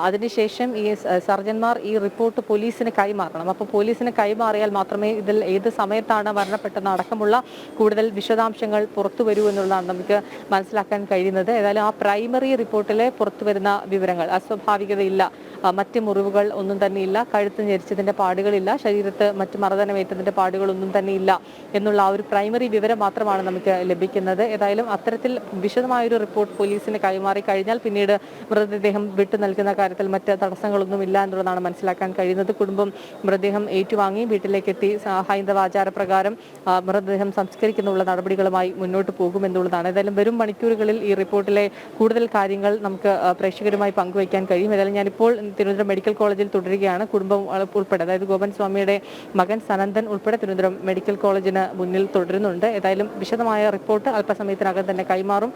[SPEAKER 16] അതിനുശേഷം ഈ സർജന്മാർ ഈ റിപ്പോർട്ട് പോലീസിന് കൈമാറണം. അപ്പോൾ പോലീസിന് കൈമാറിയാൽ മാത്രമേ ഇതിൽ ഏത് സമയത്താണ് മരണപ്പെട്ടതെന്ന് അടക്കമുള്ള കൂടുതൽ വിശദാംശങ്ങൾ പുറത്തു വരൂ എന്നുള്ളതാണ് നമുക്ക് മനസ്സിലാക്കാൻ കഴിയുന്നത്. ഏതായാലും ആ പ്രൈമറി റിപ്പോർട്ടിലെ പുറത്തു വരുന്ന വിവരങ്ങൾ അസ്വാഭാവികതയില്ല, മറ്റ് മുറിവുകൾ ഒന്നും തന്നെയില്ല, കഴുത്ത് ഞെരിച്ചതിന്റെ പാടുകളില്ല, ശരീരത്ത് മറ്റ് മർദ്ദനമേറ്റതിന്റെ പാടുകളൊന്നും തന്നെ ഇല്ല എന്നുള്ള ആ ഒരു പ്രൈമറി വിവരം മാത്രമാണ് നമുക്ക് ലഭിക്കുന്നത്. ഏതായാലും അത്തരത്തിൽ വിശദമായൊരു റിപ്പോർട്ട് പോലീസിന് കൈമാറി കഴിഞ്ഞാൽ പിന്നീട് മൃതദേഹം വിട്ടു നൽകുന്ന കാര്യത്തിൽ മറ്റ് തടസ്സങ്ങളൊന്നും ഇല്ല എന്നുള്ളതാണ് മനസ്സിലാക്കാൻ കഴിയുന്നത്. കുടുംബം മൃതദേഹം ഏറ്റുവാങ്ങി വീട്ടിലേക്ക് എത്തി ഹൈന്ദവ ആചാരപ്രകാരം മൃതദേഹം സംസ്കരിക്കുന്നുള്ള നടപടികളുമായി മുന്നോട്ട് പോകുമെന്നുള്ളതാണ്. ഏതായാലും വരും മണിക്കൂറുകളിൽ ഈ റിപ്പോർട്ടിലെ കൂടുതൽ കാര്യങ്ങൾ നമുക്ക് പ്രേക്ഷകരുമായി പങ്കുവയ്ക്കാൻ കഴിയും. ഏതായാലും ഞാനിപ്പോൾ തിരുവനന്തപുരം മെഡിക്കൽ കോളേജിൽ തുടരുകയാണ്. കുടുംബം ഉൾപ്പെടെ, അതായത് ഗോപൻ സ്വാമിയുടെ മകൻ സനന്ദൻ ഉൾപ്പെടെ തിരുവനന്തപുരം മെഡിക്കൽ കോളേജിന് മുന്നിൽ തുടരുന്നുണ്ട്. ഏതായാലും വിശദമായ റിപ്പോർട്ട് അല്പസമയത്തിനകം തന്നെ കൈമാറും.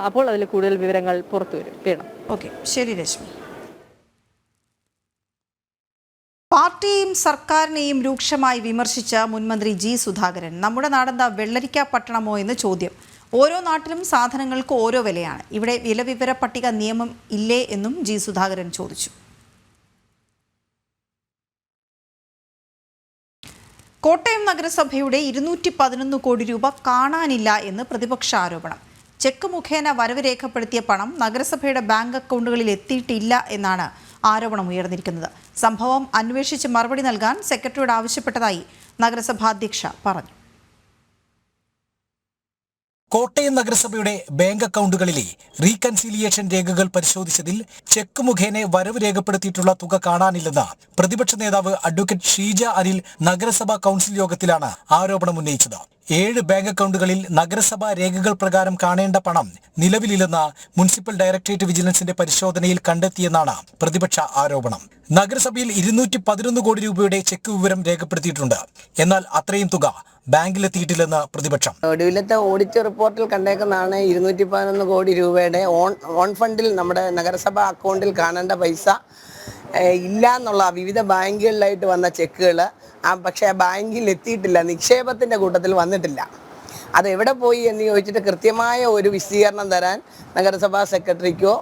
[SPEAKER 16] അപ്പോൾ അതിൽ കൂടുതൽ വിവരങ്ങൾ പുറത്തുവരും. വേണം.
[SPEAKER 1] ഓക്കെ, ശരി രശ്മി. പാർട്ടിയും സർക്കാരിനെയും രൂക്ഷമായി വിമർശിച്ച മുൻമന്ത്രി ജി സുധാകരൻ, നമ്മുടെ നാടെന്താ വെള്ളരിക്ക പട്ടണമോ എന്ന് ചോദ്യം. ഓരോ നാട്ടിലും സാധനങ്ങൾക്ക് ഓരോ വിലയാണ്. ഇവിടെ വിലവിവര പട്ടിക നിയമം ഇല്ലേ എന്നും ജി സുധാകരൻ ചോദിച്ചു. കോട്ടയം നഗരസഭയുടെ 211 കോടി രൂപ കാണാനില്ല എന്ന് പ്രതിപക്ഷ ആരോപണം. ചെക്ക് മുഖേന വരവ് രേഖപ്പെടുത്തിയ പണം നഗരസഭയുടെ ബാങ്ക് അക്കൗണ്ടുകളിൽ എത്തിയിട്ടില്ല എന്നാണ് ആരോപണം ഉയർന്നിരിക്കുന്നത്. സംഭവം അന്വേഷിച്ച് മറുപടി നൽകാൻ സെക്രട്ടറിയോട് ആവശ്യപ്പെട്ടതായി നഗരസഭാ അധ്യക്ഷ പറഞ്ഞു.
[SPEAKER 17] കോട്ടയം നഗരസഭയുടെ ബാങ്ക് അക്കൗണ്ടുകളിലെ റീകൺസിലിയേഷൻ രേഖകൾ പരിശോധിച്ചതിൽ ചെക്ക് മുഖേന വരവ് രേഖപ്പെടുത്തിയിട്ടുള്ള തുക കാണാനില്ലെന്ന് പ്രതിപക്ഷ നേതാവ് അഡ്വക്കേറ്റ് ഷീജ അനിൽ നഗരസഭാ കൗൺസിൽ യോഗത്തിലാണ് ആരോപണം ഉന്നയിച്ചത്. 7 ബാങ്ക് അക്കൗണ്ടുകളിൽ നഗരസഭാ രേഖകൾ പ്രകാരം കാണേണ്ട പണം നിലവിലില്ലെന്ന് മുനിസിപ്പൽ ഡയറക്ടറേറ്റ് വിജിലൻസിന്റെ പരിശോധനയിൽ കണ്ടെത്തിയെന്നാണ് പ്രതിപക്ഷ ആരോപണം. നഗരസഭയിൽ 211 കോടി രൂപയുടെ ചെക്ക് വിവരം രേഖപ്പെടുത്തിയിട്ടുണ്ട്. എന്നാൽ അത്രയും തുക ബാങ്കിലെത്തിയിട്ടില്ലെന്ന് പ്രതിപക്ഷം.
[SPEAKER 18] ഒടുവിലത്തെ ഓഡിറ്റ് റിപ്പോർട്ടിൽ കണ്ടേക്കുന്നതാണ് 211 കോടി രൂപയുടെ ഓൺ ഫണ്ടിൽ നമ്മുടെ നഗരസഭാ അക്കൗണ്ടിൽ കാണേണ്ട പൈസ ഇല്ല എന്നുള്ള വിവിധ ബാങ്കുകളിലായിട്ട് വന്ന ചെക്കുകൾ പക്ഷേ ആ ബാങ്കിൽ എത്തിയിട്ടില്ല, നിക്ഷേപത്തിൻ്റെ കൂട്ടത്തിൽ വന്നിട്ടില്ല. അത് എവിടെ പോയി എന്ന് ചോദിച്ചിട്ട് കൃത്യമായ ഒരു വിശദീകരണം തരാൻ നഗരസഭാ സെക്രട്ടറിക്കോ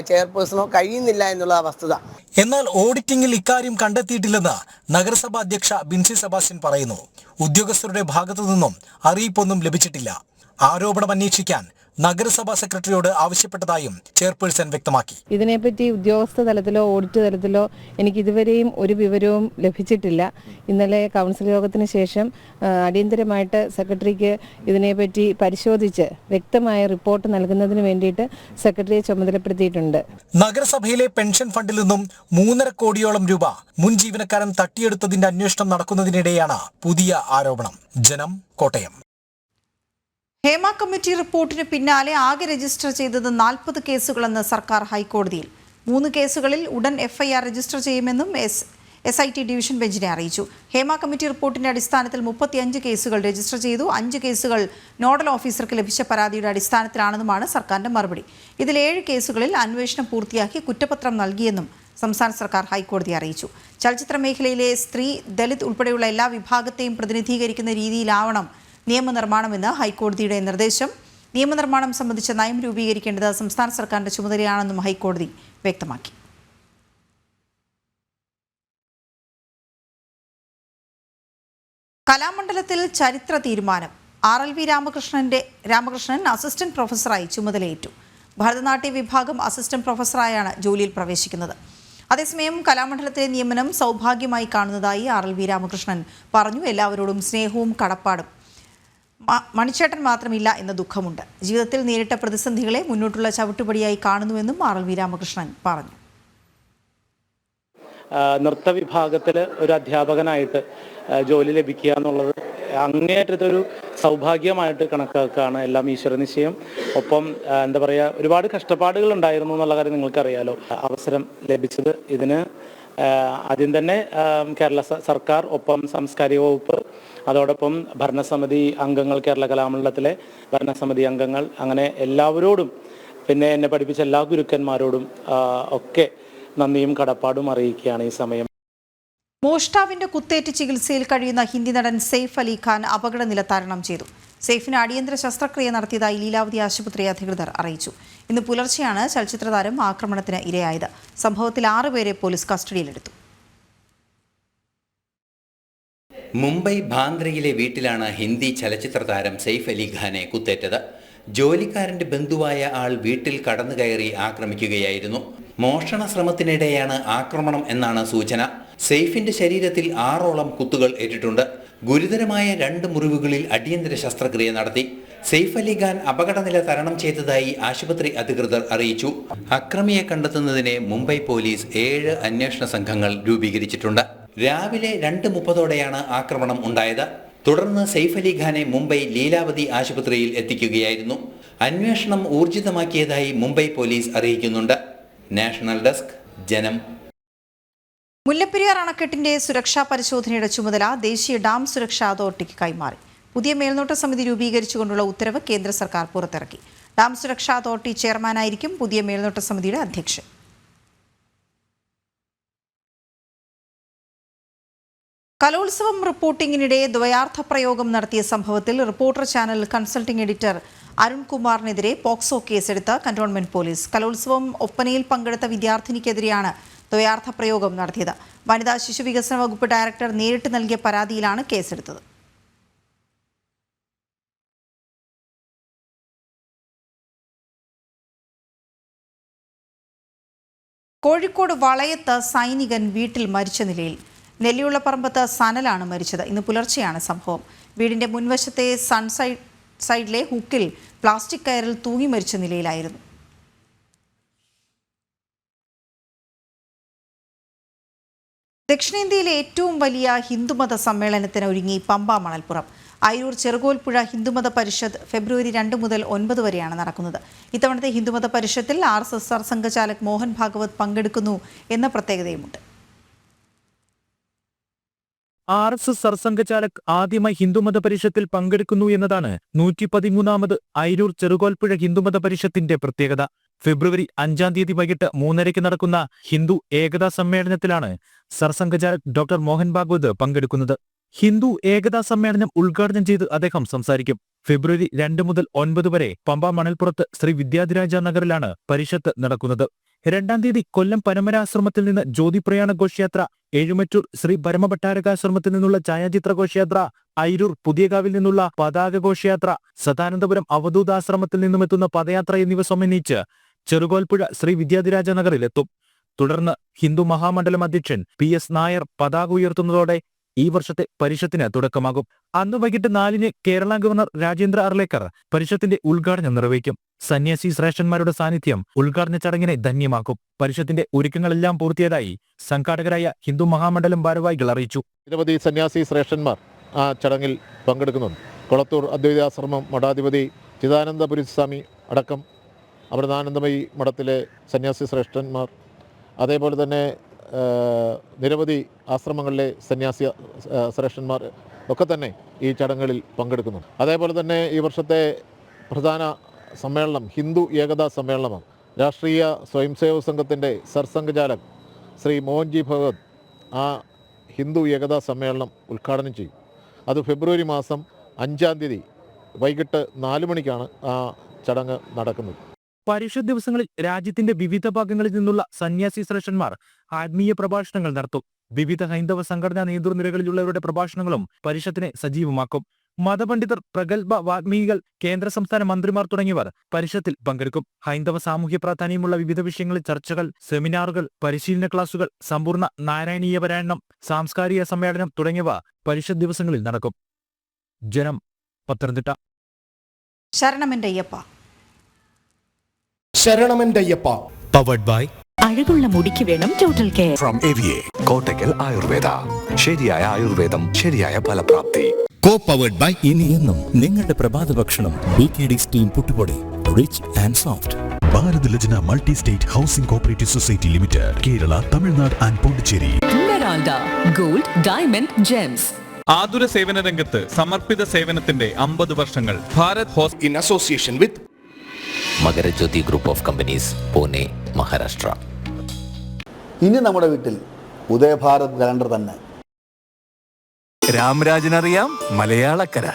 [SPEAKER 18] ചെയർപേഴ്സണോ കഴിയുന്നില്ല എന്നുള്ള വസ്തുത.
[SPEAKER 17] എന്നാൽ ഓഡിറ്റിംഗിൽ ഇക്കാര്യം കണ്ടെത്തിയിട്ടില്ലെന്ന് നഗരസഭാ അധ്യക്ഷ ബിൻസി സെബാസ്റ്റ്യൻ പറയുന്നു. ഉദ്യോഗസ്ഥരുടെ ഭാഗത്തു നിന്നും അറിയിപ്പൊന്നും ലഭിച്ചിട്ടില്ല. ആരോപണം അന്വേഷിക്കാൻ നഗരസഭാ സെക്രട്ടറിയോട് ആവശ്യപ്പെട്ടതായും ചെയർപേഴ്സൺ വ്യക്തമാക്കി.
[SPEAKER 16] ഇതിനെപ്പറ്റി ഉദ്യോഗസ്ഥ തലത്തിലോ ഓഡിറ്റ് തലത്തിലോ എനിക്ക് ഇതുവരെയും ഒരു വിവരവും ലഭിച്ചിട്ടില്ല. ഇന്നലെ കൗൺസിൽ യോഗത്തിന് ശേഷം അടിയന്തരമായിട്ട് സെക്രട്ടറിക്ക് ഇതിനെപ്പറ്റി പരിശോധിച്ച് വ്യക്തമായ റിപ്പോർട്ട് നൽകുന്നതിന് വേണ്ടിയിട്ട് സെക്രട്ടറിയെ ചുമതലപ്പെടുത്തിയിട്ടുണ്ട്.
[SPEAKER 17] നഗരസഭയിലെ പെൻഷൻ ഫണ്ടിൽ നിന്നും 3.5 കോടിയോളം രൂപ മുൻ ജീവനക്കാരൻ തട്ടിയെടുത്തതിന്റെ അന്വേഷണം നടക്കുന്നതിനിടെയാണ് പുതിയ ആരോപണം. ജനം, കോട്ടയം.
[SPEAKER 1] ഹേമ കമ്മിറ്റി റിപ്പോർട്ടിന് പിന്നാലെ ആകെ രജിസ്റ്റർ ചെയ്തത് 40 കേസുകളെന്ന് സർക്കാർ ഹൈക്കോടതിയിൽ. 3 കേസുകളിൽ ഉടൻ FIR രജിസ്റ്റർ ചെയ്യുമെന്നും SIT ഡിവിഷൻ ബെഞ്ചിനെ അറിയിച്ചു. ഹേമ കമ്മിറ്റി റിപ്പോർട്ടിന്റെ അടിസ്ഥാനത്തിൽ 35 കേസുകൾ രജിസ്റ്റർ ചെയ്തു. 5 കേസുകൾ നോഡൽ ഓഫീസർക്ക് ലഭിച്ച പരാതിയുടെ അടിസ്ഥാനത്തിലാണെന്നുമാണ് സർക്കാരിന്റെ മറുപടി. ഇതിൽ 7 കേസുകളിൽ അന്വേഷണം പൂർത്തിയാക്കി കുറ്റപത്രം നൽകിയെന്നും സംസ്ഥാന സർക്കാർ ഹൈക്കോടതിയെ അറിയിച്ചു. ചലച്ചിത്ര മേഖലയിലെ സ്ത്രീ, ദലിത് ഉൾപ്പെടെയുള്ള എല്ലാ വിഭാഗത്തെയും പ്രതിനിധീകരിക്കുന്ന രീതിയിലാവണം നിയമനിർമ്മാണമെന്ന് ഹൈക്കോടതിയുടെ നിർദ്ദേശം. നിയമനിർമ്മാണം സംബന്ധിച്ച നയം രൂപീകരിക്കേണ്ടത് സംസ്ഥാന സർക്കാരിന്റെ ചുമതലയാണെന്നും ഹൈക്കോടതി വ്യക്തമാക്കി. കലാമണ്ഡലത്തിൽ ചരിത്ര തീരുമാനം. RLV രാമകൃഷ്ണൻ അസിസ്റ്റന്റ് പ്രൊഫസറായി ചുമതലയേറ്റു. ഭരതനാട്യ വിഭാഗം അസിസ്റ്റന്റ് പ്രൊഫസറായാണ് ജോലിയിൽ പ്രവേശിക്കുന്നത്. അതേസമയം കലാമണ്ഡലത്തിലെ നിയമനം സൗഭാഗ്യമായി കാണുന്നതായി RLV രാമകൃഷ്ണൻ പറഞ്ഞു. എല്ലാവരോടും സ്നേഹവും കടപ്പാടും മണിച്ചേട്ടൻ മാത്രമില്ല എന്ന ദുഃഖമുണ്ട്. ജീവിതത്തിൽ നേരിട്ട പ്രതിസന്ധികളെ മുന്നോട്ടുള്ള ചവിട്ടുപടിയായി കാണുന്നുവെന്നും RLV രാമകൃഷ്ണൻ പറഞ്ഞു.
[SPEAKER 19] നൃത്ത വിഭാഗത്തിൽ ഒരു അധ്യാപകനായിട്ട് ജോലി ലഭിക്കുക എന്നുള്ളത് അങ്ങേയറ്റത്തൊരു സൗഭാഗ്യമായിട്ട് കണക്കാക്കുകയാണ്. എല്ലാം ഈശ്വര നിശ്ചയം. ഒപ്പം എന്താ പറയുക, ഒരുപാട് കഷ്ടപ്പാടുകൾ ഉണ്ടായിരുന്നു എന്നുള്ള കാര്യം നിങ്ങൾക്കറിയാലോ. അവസരം ലഭിച്ചത് ഇതിന് ആദ്യം തന്നെ കേരള സർക്കാർ, ഒപ്പം സാംസ്കാരിക വകുപ്പ്, അതോടൊപ്പം ഭരണസമിതി അംഗങ്ങൾ, കേരള കലാമണ്ഡലത്തിലെ ഭരണസമിതി അംഗങ്ങൾ, അങ്ങനെ എല്ലാവരോടും, പിന്നെ എന്നെ പഠിപ്പിച്ച എല്ലാ ഗുരുക്കന്മാരോടും ഒക്കെ നന്ദിയും കടപ്പാടും അറിയിക്കുകയാണ് ഈ സമയം.
[SPEAKER 1] മോഷ്ടാവിന്റെ കുത്തേറ്റ് ചികിത്സയിൽ കഴിയുന്ന ഹിന്ദി നടൻ സെയ്ഫ് അലി ഖാൻ അപകടനില തരണം ചെയ്തു. സെയ്ഫിന് അടിയന്തര ശസ്ത്രക്രിയ നടത്തിയതായി ലീലാവതി ആശുപത്രി അധികൃതർ അറിയിച്ചു. ഇന്ന് പുലർച്ചെയാണ് ചലച്ചിത്രതാരം ആക്രമണത്തിന് ഇരയായത്. സംഭവത്തിൽ 6 പേരെ പോലീസ് കസ്റ്റഡിയിലെടുത്തു.
[SPEAKER 13] മുംബൈ ബാന്ദ്രയിലെ വീട്ടിലാണ് ഹിന്ദി ചലച്ചിത്ര താരം സെയ്ഫ് അലി ഖാനെ കുത്തേറ്റത്. ജോലിക്കാരന്റെ ബന്ധുവായ ആൾ വീട്ടിൽ കടന്നു കയറി ആക്രമിക്കുകയായിരുന്നു. മോഷണ ശ്രമത്തിനിടെയാണ് ആക്രമണം എന്നാണ് സൂചന. സെയ്ഫിന്റെ ശരീരത്തിൽ 6ഓളം കുത്തുകൾ ഏറ്റിട്ടുണ്ട്. ഗുരുതരമായ 2 മുറിവുകളിൽ അടിയന്തര ശസ്ത്രക്രിയ നടത്തി. സെയ്ഫ് അലി ഖാൻ അപകടനില തരണം ചെയ്തതായി ആശുപത്രി അധികൃതർ അറിയിച്ചു. അക്രമിയെ കണ്ടെത്തുന്നതിന് മുംബൈ പോലീസ് 7 അന്വേഷണ സംഘങ്ങൾ രൂപീകരിച്ചിട്ടുണ്ട്. രാവിലെ 2:30ഓടെയാണ് ആക്രമണം ഉണ്ടായത്. തുടർന്ന് സെയ്ഫ് അലി ഖാനെ മുംബൈ ലീലാവതി ആശുപത്രിയിൽ എത്തിക്കുകയായിരുന്നു. അന്വേഷണം ഊർജിതമാക്കിയതായി മുംബൈ പോലീസ് അറിയിക്കുന്നുണ്ട്. നാഷണൽ ഡെസ്ക്, ജനം.
[SPEAKER 1] മുല്ലപ്പെരിയാർ അണക്കെട്ടിന്റെ സുരക്ഷാ പരിശോധനയുടെ ചുമതല ദേശീയ ഡാം സുരക്ഷാ അതോറിറ്റിക്ക് കൈമാറി. പുതിയ മേൽനോട്ട സമിതി രൂപീകരിച്ചുകൊണ്ടുള്ള ഉത്തരവ് കേന്ദ്ര സർക്കാർ പുറത്തിറക്കി. ഡാം സുരക്ഷാ അതോറിറ്റി ചെയർമാനായിരിക്കും പുതിയ മേൽനോട്ട സമിതിയുടെ അധ്യക്ഷൻ. കലോത്സവം റിപ്പോർട്ടിംഗിനിടെ ദ്വയാർത്ഥ പ്രയോഗം നടത്തിയ സംഭവത്തിൽ റിപ്പോർട്ടർ ചാനൽ കൺസൾട്ടിംഗ് എഡിറ്റർ അരുൺകുമാറിനെതിരെ പോക്സോ കേസെടുത്ത കന്റോൺമെന്റ് പോലീസ്. കലോത്സവം ഒപ്പനയിൽ പങ്കെടുത്ത വിദ്യാർത്ഥിനിക്കെതിരെയാണ് ദ്വയാർത്ഥ പ്രയോഗം നടത്തിയത്. വനിതാ ശിശു വികസന വകുപ്പ് ഡയറക്ടർ നേരിട്ട് നൽകിയ പരാതിയിലാണ് കേസെടുത്തത്. കോഴിക്കോട് വളയത്ത് സൈനികൻ വീട്ടിൽ മരിച്ച നിലയിൽ. നെല്ലിയുള്ളപ്പറമ്പത്ത് സനലാണ് മരിച്ചത്. ഇന്ന് പുലർച്ചെയാണ് സംഭവം. വീടിന്റെ മുൻവശത്തെ സൈഡിലെ ഹുക്കിൽ പ്ലാസ്റ്റിക് കയറിൽ തൂങ്ങി മരിച്ച നിലയിലായിരുന്നു. ദക്ഷിണേന്ത്യയിലെ ഏറ്റവും വലിയ ഹിന്ദുമത സമ്മേളനത്തിന് ഒരുങ്ങി പമ്പ മണൽപ്പുറം. അയ്യൂർ ചെറുകോൽപ്പുഴ ഹിന്ദുമത പരിഷത്ത് ഫെബ്രുവരി 2 മുതൽ 9 വരെയാണ് നടക്കുന്നത്. ഇത്തവണത്തെ ഹിന്ദുമത പരിഷത്തിൽ RSS സർസംഘചാലക് മോഹൻ ഭാഗവത് പങ്കെടുക്കുന്നു എന്ന പ്രത്യേകതയുമുണ്ട്.
[SPEAKER 5] RSS സർസംഘചാലക് ആദ്യമായി ഹിന്ദുമത പരിഷത്തിൽ പങ്കെടുക്കുന്നു എന്നതാണ് 113ാമത് അയ്യൂർ ചെറുകോൽപ്പുഴ ഹിന്ദുമത പരിഷത്തിന്റെ പ്രത്യേകത. ഫെബ്രുവരി 5-ാം തീയതി വൈകിട്ട് 3:30 നടക്കുന്ന ഹിന്ദു ഏകതാ സമ്മേളനത്തിലാണ് സർസംഘചാലക് ഡോക്ടർ മോഹൻ ഭാഗവത് പങ്കെടുക്കുന്നത്. ഹിന്ദു ഏകതാ സമ്മേളനം ഉദ്ഘാടനം ചെയ്ത് അദ്ദേഹം സംസാരിക്കും. ഫെബ്രുവരി 2 മുതൽ 9 വരെ പമ്പ മണൽപ്പുറത്ത് ശ്രീ വിദ്യാധിരാജ നഗറിലാണ് പരിഷത്ത് നടക്കുന്നത്. 2-ാം തീയതി കൊല്ലം പരമരാശ്രമത്തിൽ നിന്ന് ജ്യോതിപ്രയാണ ഘോഷയാത്ര, ഏഴുമറ്റൂർ ശ്രീ പരമഭട്ടാരകാശ്രമത്തിൽ നിന്നുള്ള ഛായാചിത്ര ഘോഷയാത്ര, അയ്യൂർ പുതിയകാവിൽ നിന്നുള്ള പതാക ഘോഷയാത്ര, സദാനന്ദപുരം അവധൂതാശ്രമത്തിൽ നിന്നുമെത്തുന്ന പദയാത്ര എന്നിവ സമന്വയിച്ച് ചെറുകോൽപ്പുഴ ശ്രീ വിദ്യാധിരാജ നഗറിലെത്തും. തുടർന്ന് ഹിന്ദു മഹാമണ്ഡലം അധ്യക്ഷൻ PS നായർ പതാക ഉയർത്തുന്നതോടെ ഈ വർഷത്തെ പരിഷത്തിന് തുടക്കമാകും. അന്ന് വൈകിട്ട് 4-ന് കേരള ഗവർണർ രാജേന്ദ്ര അർലേക്കർ പരിഷത്തിന്റെ ഉദ്ഘാടനം നിർവഹിക്കും. സന്യാസി ശ്രേഷ്ഠന്മാരുടെ സാന്നിധ്യം ഉദ്ഘാടന ചടങ്ങിനെ ധന്യമാക്കും. പരിഷത്തിന്റെ ഒരുക്കങ്ങളെല്ലാം പൂർത്തിയായതായി സംഘാടകരായ ഹിന്ദു മഹാമണ്ഡലം ഭാരവാഹികൾ അറിയിച്ചു.
[SPEAKER 20] നിരവധി സന്യാസി ശ്രേഷ്ഠന്മാർ ആ ചടങ്ങിൽ പങ്കെടുക്കുന്നുണ്ട്. കൊളത്തൂർ അദ്വൈതാശ്രമം മഠാധിപതി ചിദാനന്ദപുരി സ്വാമി അടക്കം അമൃതാനന്ദമയി മഠത്തിലെ സന്യാസി ശ്രേഷ്ഠന്മാർ, അതേപോലെ തന്നെ നിരവധി ആശ്രമങ്ങളിലെ സന്യാസി ശ്രേഷ്ഠന്മാർ ഒക്കെ തന്നെ ഈ ചടങ്ങുകളിൽ പങ്കെടുക്കുന്നു. അതേപോലെ തന്നെ ഈ വർഷത്തെ പ്രധാന സമ്മേളനം ഹിന്ദു ഏകതാ സമ്മേളനമാണ്. രാഷ്ട്രീയ സ്വയംസേവക സംഘത്തിൻ്റെ സർസംഘചാലക് ശ്രീ മോഹൻജി ഭഗവത് ആ ഹിന്ദു ഏകതാ സമ്മേളനം ഉദ്ഘാടനം ചെയ്യും. അത് ഫെബ്രുവരി മാസം 5-ാം തീയതി വൈകിട്ട് 4 മണിക്കാണ് ആ ചടങ്ങ് നടക്കുന്നത്.
[SPEAKER 5] പരിഷത്ത് ദിവസങ്ങളിൽ രാജ്യത്തിന്റെ വിവിധ ഭാഗങ്ങളിൽ നിന്നുള്ള സന്യാസി ശ്രേഷ്ഠന്മാർ ആത്മീയ പ്രഭാഷണങ്ങൾ നടത്തും. വിവിധ ഹൈന്ദവ സംഘടനാ നേതൃനിരകളിലുള്ളവരുടെ പ്രഭാഷണങ്ങളും പരിഷത്തിനെ സജീവമാക്കും. മതപണ്ഡിതർ, പ്രഗത്ഭ വാഗ്മികൾ, കേന്ദ്ര സംസ്ഥാന മന്ത്രിമാർ തുടങ്ങിയവർ പരിഷത്തിൽ പങ്കെടുക്കും. ഹൈന്ദവ സാമൂഹ്യ പ്രാധാന്യമുള്ള വിവിധ വിഷയങ്ങളിൽ ചർച്ചകൾ, സെമിനാറുകൾ, പരിശീലന ക്ലാസുകൾ, സമ്പൂർണ്ണ നാരായണീയ പാരായണം, സാംസ്കാരിക സമ്മേളനം തുടങ്ങിയവ പരിഷത്ത് ദിവസങ്ങളിൽ നടക്കും. ജനം, പത്തനംതിട്ട.
[SPEAKER 17] ശരണമെൻ്റയ്യപ്പ
[SPEAKER 21] പവർഡ് ബൈ
[SPEAKER 22] അഴകുള്ള മുടിക്ക് വേണം total care
[SPEAKER 21] from AVA Kottakkal Ayurveda. ശരിയായ ആയുർവേദം, ശരിയായ ഫലപ്രാപ്തി. കോ പവർഡ് ബൈ ഇനി എന്നും നിങ്ങളുടെ പ്രഭാത ഭക്ഷണം BKD സ്റ്റീം പുട്ടുപൊടി, rich and soft. Bharat Lajna multi state housing cooperative society limited, Kerala, Tamil Nadu and Pondicherry.
[SPEAKER 22] Meralda gold, diamond, gems.
[SPEAKER 23] ആതുര സേവന രംഗത്ത് സമർപ്പിത സേവനത്തിന്റെ 50 വർഷങ്ങൾ. Bharat hospital
[SPEAKER 21] in association with Makarajyothi group of companies, Pune, Maharashtra.
[SPEAKER 24] ഇനി നമ്മുടെ വീട്ടിൽ ഉദയഭാരത് കലണ്ടർ തന്നെ.
[SPEAKER 21] രാമരാജനറിയാം മലയാളക്കര.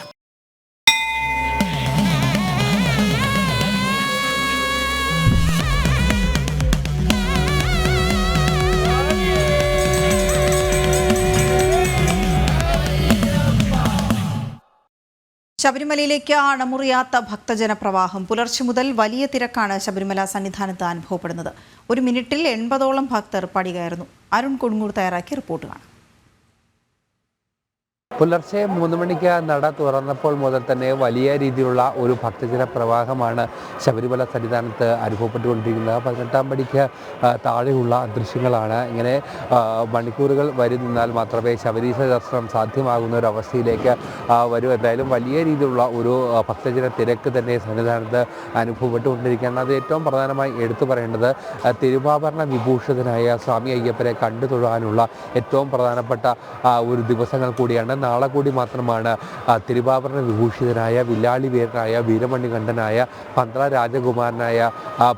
[SPEAKER 1] ശബരിമലയിലേക്ക് അണമുറിയാത്ത ഭക്തജന പ്രവാഹം. പുലർച്ചെ മുതൽ വലിയ തിരക്കാണ് ശബരിമല സന്നിധാനത്ത് അനുഭവപ്പെടുന്നത്. ഒരു മിനിറ്റിൽ 80ഓളം ഭക്തർ പടി കയറുന്നു. അരുൺ കൊടുങ്ങൂർ തയ്യാറാക്കിയ റിപ്പോർട്ട് കാണാം.
[SPEAKER 2] പുലർച്ചെ 3 മണിക്ക് നട തുറന്നപ്പോൾ മുതൽ തന്നെ വലിയ രീതിയിലുള്ള ഒരു ഭക്തജന പ്രവാഹമാണ് ശബരിമല സന്നിധാനത്ത് അനുഭവപ്പെട്ടുകൊണ്ടിരിക്കുന്നത്. 18-ാം പടിക്ക് താഴെയുള്ള ദൃശ്യങ്ങളാണ്. ഇങ്ങനെ മണിക്കൂറുകൾ വരി നിന്നാൽ മാത്രമേ ശബരീശ ദർശനം സാധ്യമാകുന്ന ഒരു അവസ്ഥയിലേക്ക് വരും. എന്തായാലും വലിയ രീതിയിലുള്ള ഒരു ഭക്തജന തിരക്ക് തന്നെ സന്നിധാനത്ത് അനുഭവപ്പെട്ടുകൊണ്ടിരിക്കുകയാണ്. അത് ഏറ്റവും പ്രധാനമായി എടുത്തു പറയേണ്ടത് തിരുവാഭരണ വിഭൂഷിതനായ സ്വാമി അയ്യപ്പനെ കണ്ടു തൊഴാനുള്ള ഏറ്റവും പ്രധാനപ്പെട്ട ഒരു ദിവസങ്ങൾ കൂടിയാണ്. നാളെ കൂടി മാത്രമാണ് തിരുവാഭരണ വിഭൂഷിതനായ വില്ലാളി വീരനായ വീരമണികണ്ഠനായ പന്ത്ര രാജകുമാരനായ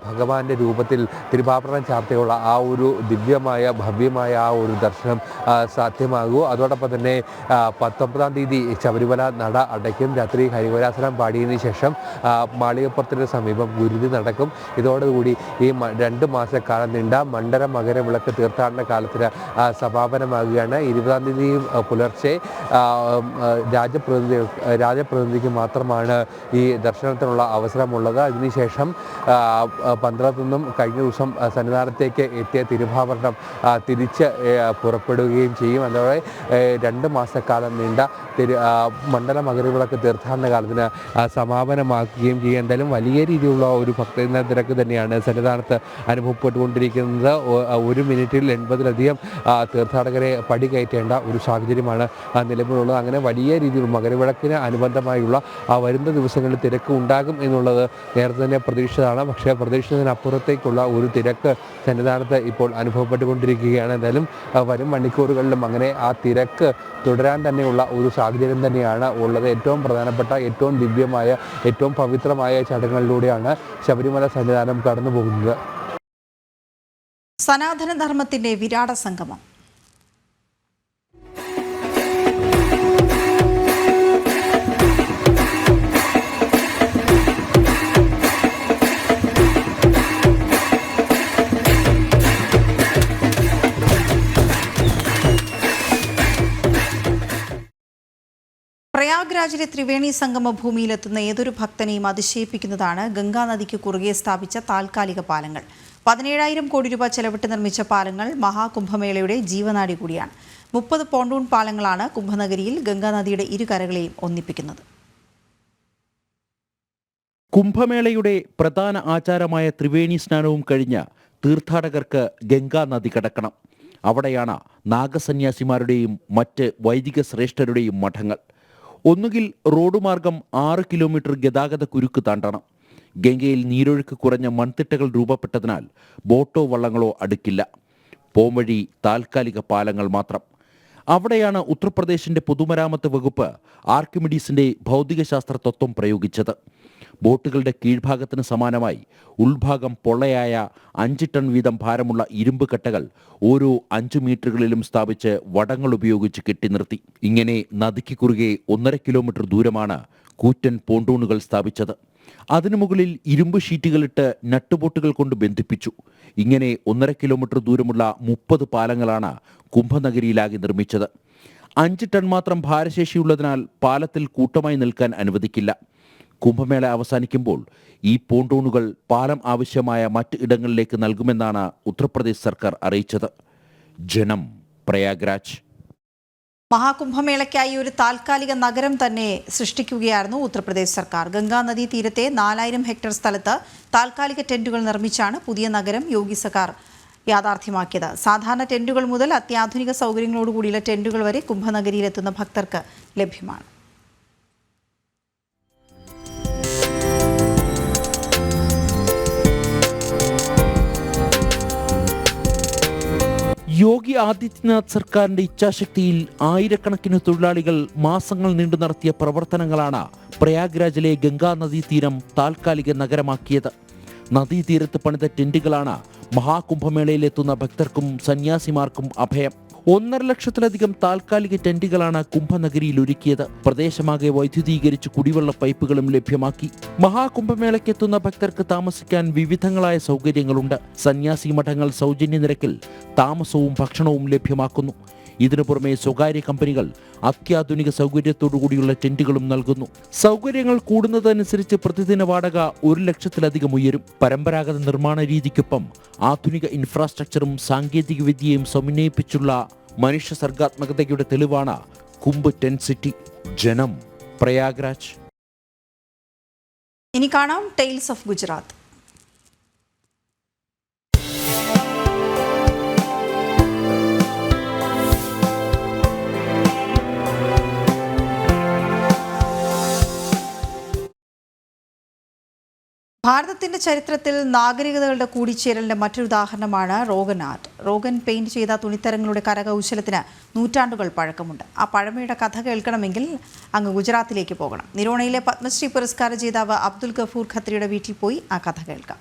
[SPEAKER 2] ഭഗവാന്റെ രൂപത്തിൽ തിരുവാഭരണം ചാർത്തിയുള്ള ആ ഒരു ദിവ്യമായ ഭവ്യമായ ആ ഒരു ദർശനം സാധ്യമാകൂ. അതോടൊപ്പം തന്നെ 19-ാം തീയതി ശബരിമല നട അടയ്ക്കും. രാത്രി ഹരിവരാസനം പാടിയതിനു ശേഷം മാളികപ്പുറത്തിന് സമീപം ഗുരുതി നടക്കും. ഇതോടുകൂടി ഈ 2 മാസക്കാലം നീണ്ട മണ്ഡല മകരവിളക്ക് തീർത്ഥാടന കാലത്തിന് സമാപനമാകുകയാണ്. 20-ാം തീയതി പുലർച്ചെ രാജപ്രതിനിധിക്ക് മാത്രമാണ് ഈ ദർശനത്തിനുള്ള അവസരമുള്ളത്. അതിനുശേഷം പന്തളത്തു നിന്നും കഴിഞ്ഞ ദിവസം സന്നിധാനത്തേക്ക് എത്തിയ തിരുവാഭരണം തിരിച്ച് പുറപ്പെടുകയും ചെയ്യും. അതോടെ 2 മാസക്കാലം നീണ്ട മണ്ഡല മകരവിളക്ക് തീർത്ഥാടന കാലത്തിന് സമാപനമാക്കുകയും ചെയ്യും. എന്തായാലും വലിയ രീതിയിലുള്ള ഒരു ഭക്തജന തിരക്ക് തന്നെയാണ് സന്നിധാനത്ത് അനുഭവപ്പെട്ടുകൊണ്ടിരിക്കുന്നത്. 1 മിനിറ്റിൽ 80-ലധികം തീർത്ഥാടകരെ പടി കയറ്റേണ്ട ഒരു സാഹചര്യമാണ് നിലവിലുള്ളത്. അങ്ങനെ വലിയ രീതിയിൽ മകരവിളക്കിന് അനുബന്ധമായുള്ള വരുന്ന ദിവസങ്ങളിൽ തിരക്ക് ഉണ്ടാകും എന്നുള്ളത് നേരത്തെ തന്നെ പ്രതീക്ഷിച്ചതാണ്. പക്ഷേ പ്രതീക്ഷിച്ചതിനപ്പുറത്തേക്കുള്ള ഒരു തിരക്ക് സന്നിധാനത്ത് ഇപ്പോൾ അനുഭവപ്പെട്ടുകൊണ്ടിരിക്കുകയാണ്. എന്തായാലും വരും മണിക്കൂറുകളിലും അങ്ങനെ ആ തിരക്ക് തുടരാൻ തന്നെയുള്ള ഒരു സാഹചര്യം തന്നെയാണ് ഉള്ളത്. ഏറ്റവും പ്രധാനപ്പെട്ട ഏറ്റവും ദിവ്യമായ ഏറ്റവും പവിത്രമായ ചടങ്ങുകളിലൂടെയാണ് ശബരിമല സന്നിധാനം കടന്നു പോകുന്നത്.
[SPEAKER 1] സനാതനധർമ്മത്തിന്റെ വിരാട സംഗമം. പ്രയാഗ്രാജിലെ ത്രിവേണി സംഗമ ഭൂമിയിലെത്തുന്ന ഏതൊരു ഭക്തനെയും അതിശയിപ്പിക്കുന്നതാണ് ഗംഗാനദിക്ക് കുറുകെ സ്ഥാപിച്ച താൽക്കാലിക പാലങ്ങൾ. 17,000 കോടി രൂപ ചെലവിട്ട് നിർമ്മിച്ച പാലങ്ങൾ മഹാകുംഭമേളയുടെ ജീവനാഡി കൂടിയാണ്. 30 പോണ്ടൂൺ പാലങ്ങളാണ് കുംഭനഗരിയിൽ ഗംഗാനദിയുടെ ഇരുകരകളെയും ഒന്നിപ്പിക്കുന്നത്.
[SPEAKER 3] കുംഭമേളയുടെ പ്രധാന ആചാരമായ ത്രിവേണി സ്നാനവും കഴിഞ്ഞ് തീർത്ഥാടകർക്ക് ഗംഗാനദി കടക്കണം. അവിടെയാണ് നാഗസന്യാസിമാരുടെയും മറ്റ് വൈദിക ശ്രേഷ്ഠരുടെയും മഠങ്ങൾ. ഒന്നുകിൽ റോഡ് മാർഗം 6 കിലോമീറ്റർ ഗതാഗത കുരുക്ക് താണ്ടണം. ഗംഗയിൽ നീരൊഴുക്ക് കുറഞ്ഞ മൺതിട്ടകൾ രൂപപ്പെട്ടതിനാൽ ബോട്ടോ വള്ളങ്ങളോ അടുക്കില്ല. പോംവഴി താൽക്കാലിക പാലങ്ങൾ മാത്രം. അവിടെയാണ് ഉത്തർപ്രദേശിന്റെ പൊതുമരാമത്ത് വകുപ്പ് ആർക്കിമിഡീസിന്റെ ഭൗതികശാസ്ത്ര തത്വം പ്രയോഗിച്ചത്. ബോട്ടുകളുടെ കീഴ്ഭാഗത്തിന് സമാനമായി ഉൾഭാഗം പൊള്ളയായ 5 ടൺ വീതം ഭാരമുള്ള ഇരുമ്പ് കട്ടകൾ ഓരോ 5 മീറ്ററുകളിലും സ്ഥാപിച്ച് വടങ്ങൾ ഉപയോഗിച്ച് കെട്ടി നിർത്തി. ഇങ്ങനെ നദിക്ക് കുറുകെ 1.5 കിലോമീറ്റർ ദൂരമാണ് കൂറ്റൻ പോണ്ടൂണുകൾ സ്ഥാപിച്ചത്. അതിനു മുകളിൽ ഇരുമ്പ് ഷീറ്റുകളിട്ട് നട്ടുബോട്ടുകൾ കൊണ്ട് ബന്ധിപ്പിച്ചു. ഇങ്ങനെ 1.5 കിലോമീറ്റർ ദൂരമുള്ള 30 പാലങ്ങളാണ് കുംഭനഗരിയിലാകെ നിർമ്മിച്ചത്. 5 ടൺ മാത്രം ഭാരശേഷിയുള്ളതിനാൽ പാലത്തിൽ കൂട്ടമായി നിൽക്കാൻ അനുവദിക്കില്ല. കുംഭമേള അവസാനിക്കുമ്പോൾ ഈ പോണ്ടൂണുകൾ പാലം ആവശ്യമായ മറ്റ് ഇടങ്ങളിലേക്ക് നൽകുമെന്നാണ് ഉത്തർപ്രദേശ് സർക്കാർ അറിയിച്ചത്. ജനം, പ്രയാഗ്രാജ്.
[SPEAKER 1] മഹാകുംഭമേളയ്ക്കായി ഒരു താൽക്കാലിക നഗരം തന്നെ സൃഷ്ടിക്കുകയായിരുന്നു ഉത്തർപ്രദേശ് സർക്കാർ. ഗംഗാനദി തീരത്തെ 4000 ഹെക്ടർ സ്ഥലത്ത് താൽക്കാലിക ടെന്റുകൾ നിർമ്മിച്ചാണ് പുതിയ നഗരം യോഗി സർക്കാർ യാഥാർത്ഥ്യമാക്കിയത്. സാധാരണ ടെന്റുകൾ മുതൽ അത്യാധുനിക സൗകര്യങ്ങളോടുകൂടിയുള്ള ടെന്റുകൾ വരെ കുംഭനഗരിയിലെത്തുന്ന ഭക്തർക്ക് ലഭ്യമാണ്.
[SPEAKER 3] യോഗി ആദിത്യനാഥ് സർക്കാരിന്റെ ഇച്ഛാശക്തിയിൽ ആയിരക്കണക്കിന് തൊഴിലാളികൾ മാസങ്ങൾ നീണ്ടു നടത്തിയ പ്രവർത്തനങ്ങളാണ് പ്രയാഗ്രാജിലെ ഗംഗാനദീ തീരം താൽക്കാലിക നഗരമാക്കിയത്. നദീതീരത്ത് പണിത ടെന്റുകളാണ് മഹാകുംഭമേളയിലെത്തുന്ന ഭക്തർക്കും സന്യാസിമാർക്കും അഭയം. 1.5 ലക്ഷത്തിലധികം താൽക്കാലിക ടെന്റുകളാണ് കുംഭനഗരിയിൽ ഒരുക്കിയത്. പ്രദേശമാകെ വൈദ്യുതീകരിച്ച് കുടിവെള്ള പൈപ്പുകളും ലഭ്യമാക്കി. മഹാകുംഭമേളയ്ക്കെത്തുന്ന ഭക്തർക്ക് താമസിക്കാൻ വിവിധങ്ങളായ സൗകര്യങ്ങളുണ്ട്. സന്യാസി മഠങ്ങൾ സൗജന്യ നിരക്കിൽ താമസവും ഭക്ഷണവും ലഭ്യമാക്കുന്നു. ഇതിനു പുറമെ സ്വകാര്യ കമ്പനികൾ അത്യാധുനിക സൗകര്യത്തോടുകൂടിയുള്ള ടെന്റുകളും നൽകുന്നു. സൗകര്യങ്ങൾ കൂടുന്നതനുസരിച്ച് പ്രതിദിന വാടക 1 ലക്ഷത്തിലധികം ഉയരും. പരമ്പരാഗത നിർമ്മാണ രീതിക്കൊപ്പം ആധുനിക ഇൻഫ്രാസ്ട്രക്ചറും സാങ്കേതിക വിദ്യയും സമന്വയിപ്പിച്ചുള്ള മനുഷ്യ സർഗാത്മകതയുടെ തെളിവാണ് കുംഭ് ടെന്റ് സിറ്റി. ജനം, പ്രയാഗ്രാജ്.
[SPEAKER 1] ഇനി കാണാം ടെയിൽസ് ഓഫ് ഗുജറാത്ത്. ഭാരതത്തിന്റെ ചരിത്രത്തിൽ നാഗരികതകളുടെ കൂടിച്ചേരലിന്റെ മറ്റൊരു ഉദാഹരണമാണ് റോഗൻ ആർട്ട്. റോഗൻ പെയിന്റ് ചെയ്ത തുണിത്തരങ്ങളുടെ കരകൗശലത്തിന് നൂറ്റാണ്ടുകൾ പഴക്കമുണ്ട്. ആ പഴമയുടെ കഥ കേൾക്കണമെങ്കിൽ അങ്ങ് ഗുജറാത്തിലേക്ക് പോകണം. നിരോണയിലെ പത്മശ്രീ പുരസ്കാര ജേതാവ് അബ്ദുൽ ഗഫൂർ ഖത്രിയുടെ വീട്ടിൽ പോയി ആ കഥ കേൾക്കാം.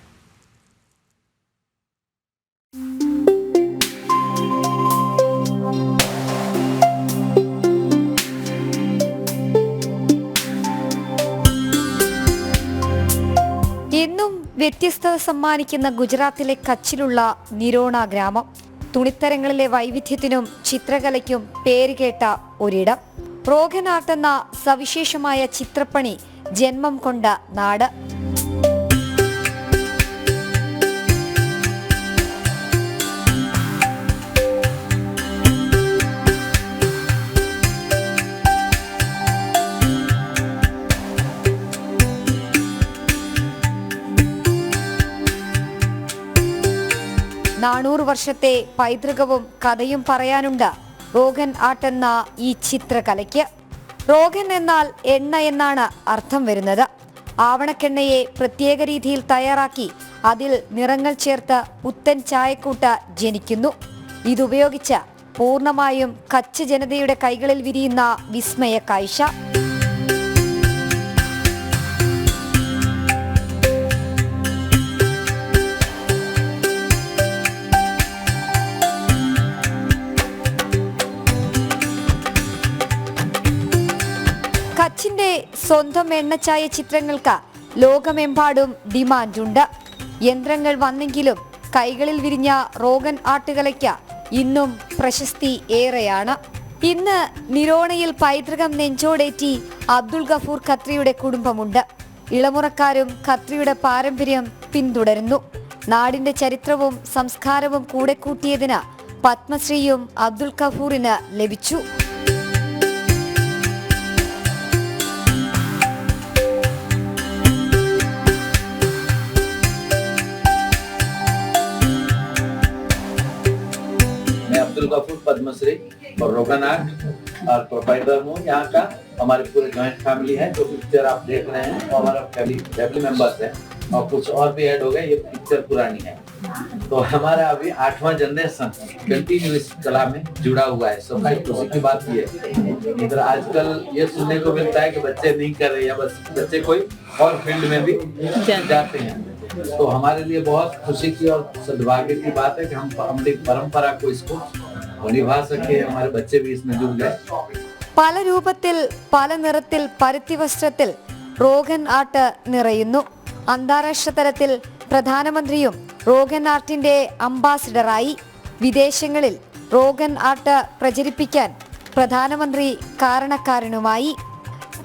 [SPEAKER 6] എന്നും വ്യത്യസ്തത സമ്മാനിക്കുന്ന ഗുജറാത്തിലെ കച്ചിലുള്ള നിരോണ ഗ്രാമം. തുണിത്തരങ്ങളിലെ വൈവിധ്യത്തിനും ചിത്രകലയ്ക്കും പേരുകേട്ട ഒരിടം. റോഗൻ ആർട്ട് എന്ന സവിശേഷമായ ചിത്രപ്പണി ജന്മം കൊണ്ട നാട്. നാനൂറ് വർഷത്തെ പൈതൃകവും കഥയും പറയാനുണ്ട് റോഗൻ ആർട്ട് എന്ന ഈ ചിത്രകലയ്ക്ക്. റോഗൻ എന്നാൽ എണ്ണ എന്നാണ് അർത്ഥം വരുന്നത്. ആവണക്കെണ്ണയെ പ്രത്യേക രീതിയിൽ തയ്യാറാക്കി അതിൽ നിറങ്ങൾ ചേർത്ത് പുത്തൻ ചായക്കൂട്ട് ജനിക്കുന്നു. ഇതുപയോഗിച്ച് പൂർണ്ണമായും കച്ച് ജനതയുടെ കൈകളിൽ വിരിയുന്ന വിസ്മയ കാഴ്ച. കച്ചിന്റെ സ്വന്തം എണ്ണച്ചായ ചിത്രങ്ങൾക്ക് ലോകമെമ്പാടും ഡിമാൻഡുണ്ട്. യന്ത്രങ്ങൾ വന്നെങ്കിലും കൈകളിൽ വിരിഞ്ഞ റോഗൻ ആർട്ടുകലയ്ക്ക് ഇന്നും പ്രശസ്തി ഏറെയാണ്. ഇന്ന് നിരോണയിൽ പൈതൃകം നെഞ്ചോടേറ്റി അബ്ദുൽ ഗഫൂർ ഖത്രിയുടെ കുടുംബമുണ്ട്. ഇളമുറക്കാരും ഖത്രിയുടെ പാരമ്പര്യം പിന്തുടരുന്നു. നാടിന്റെ ചരിത്രവും സംസ്കാരവും കൂടെ കൂട്ടിയതിന് പത്മശ്രീയും അബ്ദുൽ ഗഫൂറിന് ലഭിച്ചു.
[SPEAKER 7] अब्दुल गफूर पद्मश्री और रोगन आर्ट और प्रोप्राइटर हूँ यहाँ का. हमारे पूरे जॉइंट फैमिली है. जो पिक्चर आप देख रहे हैं वो हमारा फैमिली मेंबर्स है और कुछ और भी ऐड हो गए. ये पिक्चर पुरानी है तो हमारा अभी 8वां जनरेशन कंटिन्यू इस कला में जुड़ा हुआ है. सफाई खुशी की बात ये है. इधर आजकल ये सुनने को मिलता है कि बच्चे नहीं कर रहे या बस बच्चे कोई और फील्ड में भी जाते हैं. तो हमारे लिए बहुत खुशी की और सद्भाग्य की बात है कि हम अपनी परंपरा को इसको निभा सके. हमारे बच्चे भी इसमें जुड़ गए.
[SPEAKER 6] പല രൂപത്തിൽ പല നിറത്തിൽ പരുത്തി വസ്ത്രത്തിൽ റോഗൻ ആർട്ട് നിറയുന്നു. അന്താരാഷ്ട്ര തലത്തിൽ പ്രധാനമന്ത്രിയും റോഗൻ ആർട്ടിന്റെ അംബാസിഡറായി. വിദേശങ്ങളിൽ റോഗൻ ആർട്ട് പ്രചരിപ്പിക്കാൻ പ്രധാനമന്ത്രി കാരണക്കാരനുമായി.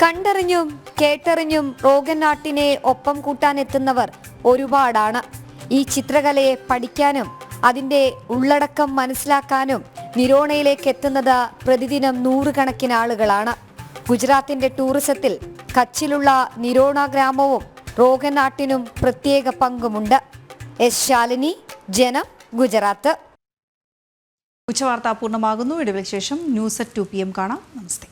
[SPEAKER 6] കണ്ടറിഞ്ഞും കേട്ടറിഞ്ഞും റോഗൻ ആർട്ടിനെ ഒപ്പം കൂട്ടാനെത്തുന്നവർ ഒരുപാടാണ്. ഈ ചിത്രകലയെ പഠിക്കാനും അതിന്റെ ഉള്ളടക്കം മനസ്സിലാക്കാനും നിരോണയിലേക്ക് എത്തുന്നത് പ്രതിദിനം നൂറുകണക്കിന് ആളുകളാണ്. ഗുജറാത്തിന്റെ ടൂറിസത്തിൽ കച്ചിലുള്ള നിരോണ ഗ്രാമവും റോഗൻ ആർട്ടിനും പ്രത്യേക പങ്കുമുണ്ട്. എസ് ശാലിനി, ജനം, ഗുജറാത്ത്.
[SPEAKER 1] ഉച്ചവാർത്ത പൂർണ്ണമാകുന്നു. ഇടവേളയ്ക്ക് ശേഷം ന്യൂസ് at 2 PM കാണാം. നമസ്തേ.